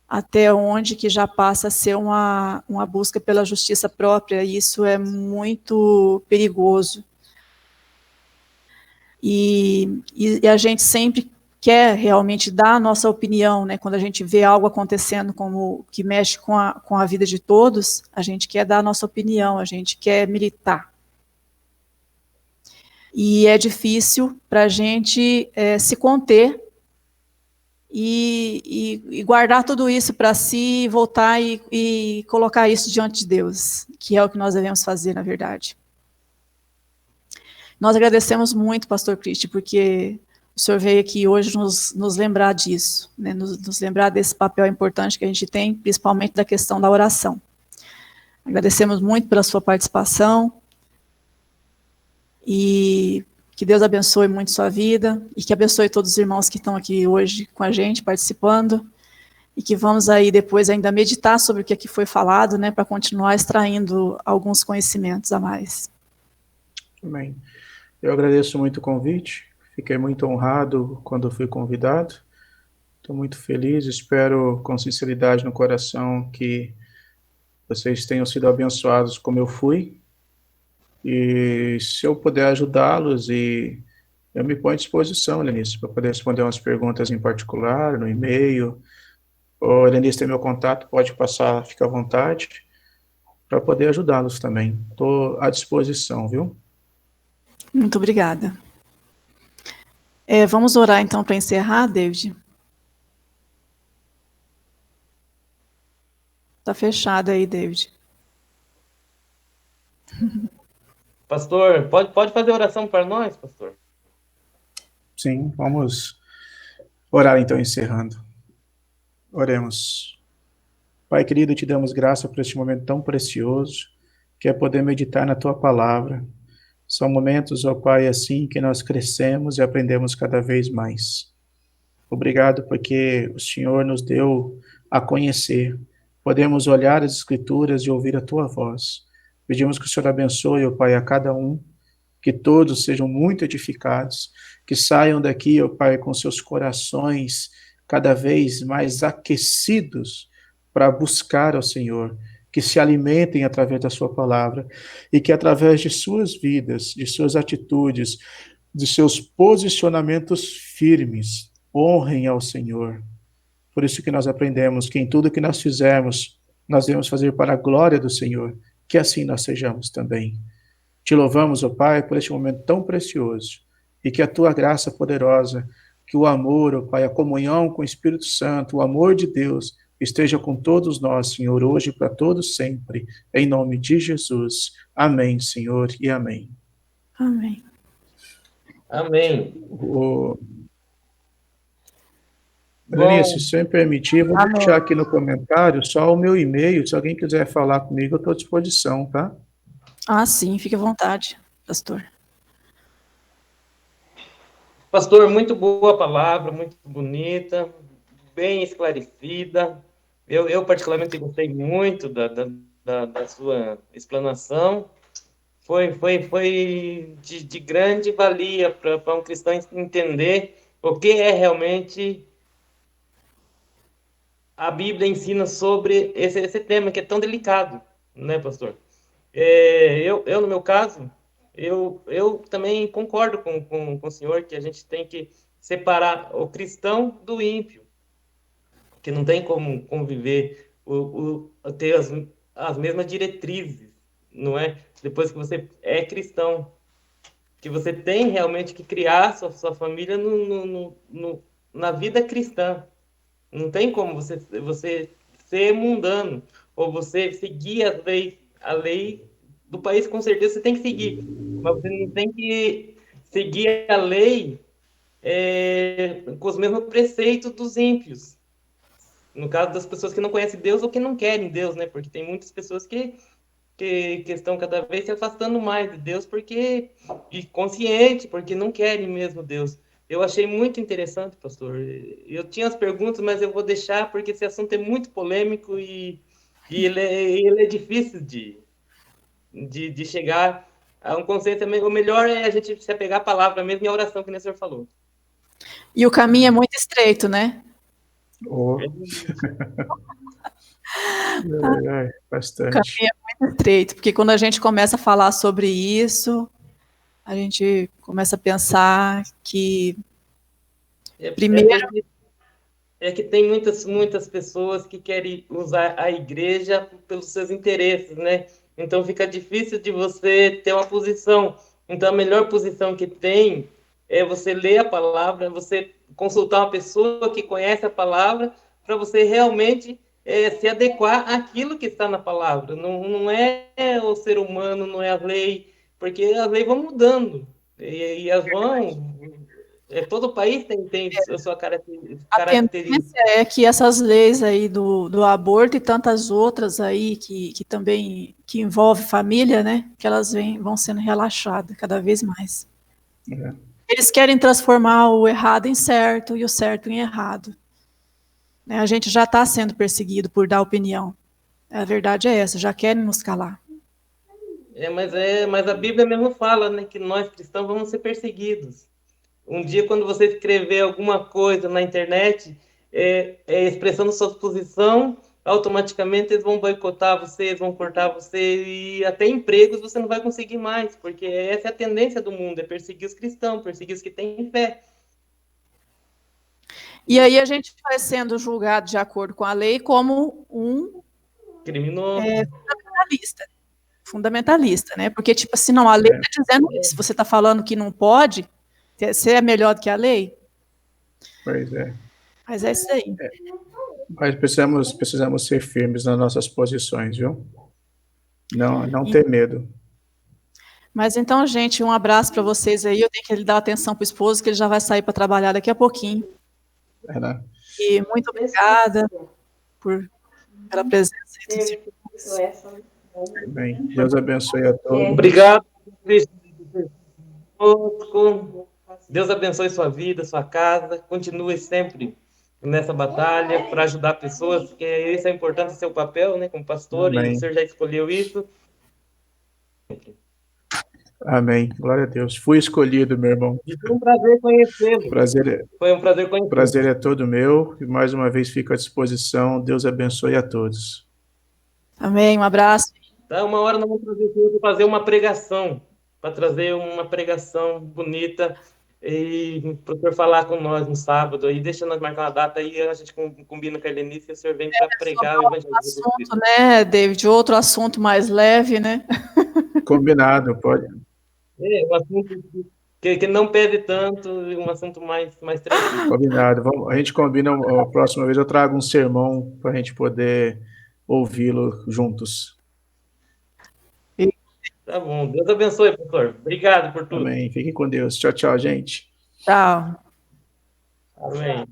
[SPEAKER 2] até onde que já passa a ser uma busca pela justiça própria, e isso é muito perigoso. E a gente sempre quer realmente dar a nossa opinião, né? Quando a gente vê algo acontecendo como que mexe com a vida de todos, a gente quer dar a nossa opinião, a gente quer militar. E é difícil para a gente se conter e guardar tudo isso para si, voltar e colocar isso diante de Deus, que é o que nós devemos fazer, na verdade. Nós agradecemos muito, pastor Cristi, porque o senhor veio aqui hoje nos lembrar disso, né? nos lembrar desse papel importante que a gente tem, principalmente da questão da oração. Agradecemos muito pela sua participação e que Deus abençoe muito sua vida e que abençoe todos os irmãos que estão aqui hoje com a gente, participando, e que vamos aí depois ainda meditar sobre o que aqui foi falado, né, para continuar extraindo alguns conhecimentos a mais.
[SPEAKER 3] Amém. Eu agradeço muito o convite, fiquei muito honrado quando fui convidado, estou muito feliz, espero com sinceridade no coração que vocês tenham sido abençoados como eu fui, e se eu puder ajudá-los, e eu me ponho à disposição, Helenice, para poder responder umas perguntas em particular, no e-mail. O Helenice tem meu contato, pode passar, fica à vontade, para poder ajudá-los também. Estou à disposição, viu?
[SPEAKER 2] Muito obrigada. Vamos orar então para encerrar, David? Está fechado aí, David.
[SPEAKER 1] Pastor, pode fazer oração para nós, pastor?
[SPEAKER 3] Sim, vamos orar então, encerrando. Oremos. Pai querido, te damos graça por este momento tão precioso, que é poder meditar na tua palavra. São momentos, ó Pai, assim que nós crescemos e aprendemos cada vez mais. Obrigado porque o Senhor nos deu a conhecer. Podemos olhar as Escrituras e ouvir a tua voz. Pedimos que o Senhor abençoe, ó Pai, a cada um, que todos sejam muito edificados, que saiam daqui, ó Pai, com seus corações cada vez mais aquecidos para buscar ao Senhor, que se alimentem através da sua palavra e que através de suas vidas, de suas atitudes, de seus posicionamentos firmes, honrem ao Senhor. Por isso que nós aprendemos que em tudo que nós fizermos, nós devemos fazer para a glória do Senhor, que assim nós sejamos também. Te louvamos, ó Pai, por este momento tão precioso, e que a tua graça poderosa, que o amor, ó Pai, a comunhão com o Espírito Santo, o amor de Deus, esteja com todos nós, Senhor, hoje e para todos sempre, em nome de Jesus. Amém, Senhor, e amém.
[SPEAKER 2] Amém.
[SPEAKER 1] Amém.
[SPEAKER 3] Berenice, se eu me permitir, vou deixar aqui no comentário só o meu e-mail, se alguém quiser falar comigo, eu estou à disposição, tá?
[SPEAKER 2] Ah, sim, fique à vontade, pastor.
[SPEAKER 1] Pastor, muito boa palavra, muito bonita, bem esclarecida. Eu particularmente gostei muito da sua explanação. Foi de grande valia para um cristão entender o que é realmente a Bíblia ensina sobre esse tema que é tão delicado, né, pastor? No meu caso, eu também concordo com o senhor que a gente tem que separar o cristão do ímpio, que não tem como conviver, ter as mesmas diretrizes, não é? Depois que você é cristão, que você tem realmente que criar sua família na vida cristã. Não tem como você ser mundano, ou você seguir a lei do país, com certeza você tem que seguir, mas você não tem que seguir a lei com os mesmos preceitos dos ímpios. No caso das pessoas que não conhecem Deus ou que não querem Deus, né? Porque tem muitas pessoas que estão cada vez se afastando mais de Deus e consciente, porque não querem mesmo Deus. Eu achei muito interessante, pastor. Eu tinha as perguntas, mas eu vou deixar porque esse assunto é muito polêmico e ele é difícil de chegar a um consenso. O melhor é a gente se apegar à palavra mesmo e à oração, que nem o senhor falou.
[SPEAKER 2] E o caminho é muito estreito, né?
[SPEAKER 3] Bastante.
[SPEAKER 2] O caminho é muito estreito, porque quando a gente começa a falar sobre isso, a gente começa a pensar que Primeiro,
[SPEAKER 1] porque é que tem muitas pessoas que querem usar a igreja pelos seus interesses, né? Então fica difícil de você ter uma posição. Então a melhor posição que tem é você ler a palavra, você consultar uma pessoa que conhece a palavra, para você realmente se adequar àquilo que está na palavra. Não é o ser humano, não é a lei, porque as leis vão mudando e as vão. Todo país tem a sua
[SPEAKER 2] a
[SPEAKER 1] característica.
[SPEAKER 2] tendência é que essas leis aí do aborto e tantas outras aí que também que envolve família, né? Que elas vão sendo relaxadas cada vez mais.
[SPEAKER 3] É,
[SPEAKER 2] Eles querem transformar o errado em certo e o certo em errado. Né? A gente já está sendo perseguido por dar opinião. A verdade é essa, já querem nos calar.
[SPEAKER 1] Mas a Bíblia mesmo fala, né, que nós cristãos vamos ser perseguidos. Um dia, quando você escrever alguma coisa na internet, expressando sua posição, automaticamente eles vão boicotar você, eles vão cortar você, e até empregos você não vai conseguir mais, porque essa é a tendência do mundo, é perseguir os cristãos, perseguir os que têm fé.
[SPEAKER 2] E aí a gente vai sendo julgado de acordo com a lei como um
[SPEAKER 1] Criminoso.
[SPEAKER 2] fundamentalista. Fundamentalista, né? Porque, tipo assim, não, a lei está dizendo isso. Você está falando que não pode, você é melhor do que a lei?
[SPEAKER 3] pois é.
[SPEAKER 2] Mas é isso aí.
[SPEAKER 3] Mas precisamos ser firmes nas nossas posições, viu? Não ter medo.
[SPEAKER 2] Mas então, gente, um abraço para vocês aí. Eu tenho que dar atenção para o esposo, que ele já vai sair para trabalhar daqui a pouquinho.
[SPEAKER 3] É, né?
[SPEAKER 2] E muito obrigada pela presença aí dos irmãos.
[SPEAKER 3] Bem, Deus abençoe a todos.
[SPEAKER 1] Obrigado, Cristo. Deus abençoe sua vida, sua casa. Continue sempre nessa batalha para ajudar pessoas, porque isso é importante, seu papel, né, como pastor, e o
[SPEAKER 3] Amém.
[SPEAKER 1] senhor já escolheu isso.
[SPEAKER 3] Amém. Glória a Deus. Fui escolhido, meu irmão.
[SPEAKER 1] E foi um prazer conhecê-lo.
[SPEAKER 3] Prazer,
[SPEAKER 1] Foi um prazer conhecê-lo.
[SPEAKER 3] prazer é todo meu. E mais uma vez fico à disposição. Deus abençoe a todos.
[SPEAKER 2] Amém, um abraço.
[SPEAKER 1] Tá, uma hora nós vamos trazer o senhor para fazer uma pregação, para trazer uma pregação bonita e para o senhor falar com nós no sábado. Aí deixa nós marcar uma data aí, a gente combina com a Helenice e o senhor vem para pregar o Evangelho de Jesus Cristo.
[SPEAKER 2] Assunto, né, David? Outro assunto mais leve, né?
[SPEAKER 3] Combinado, pode.
[SPEAKER 1] Um assunto que não pede tanto, um assunto mais tranquilo.
[SPEAKER 3] Combinado. A gente combina a próxima vez. Eu trago um sermão para a gente poder ouvi-lo juntos.
[SPEAKER 1] Tá bom. Deus abençoe, pastor. Obrigado por tudo.
[SPEAKER 3] Amém. Fiquem com Deus. Tchau, tchau, gente.
[SPEAKER 2] Tchau.
[SPEAKER 1] Amém.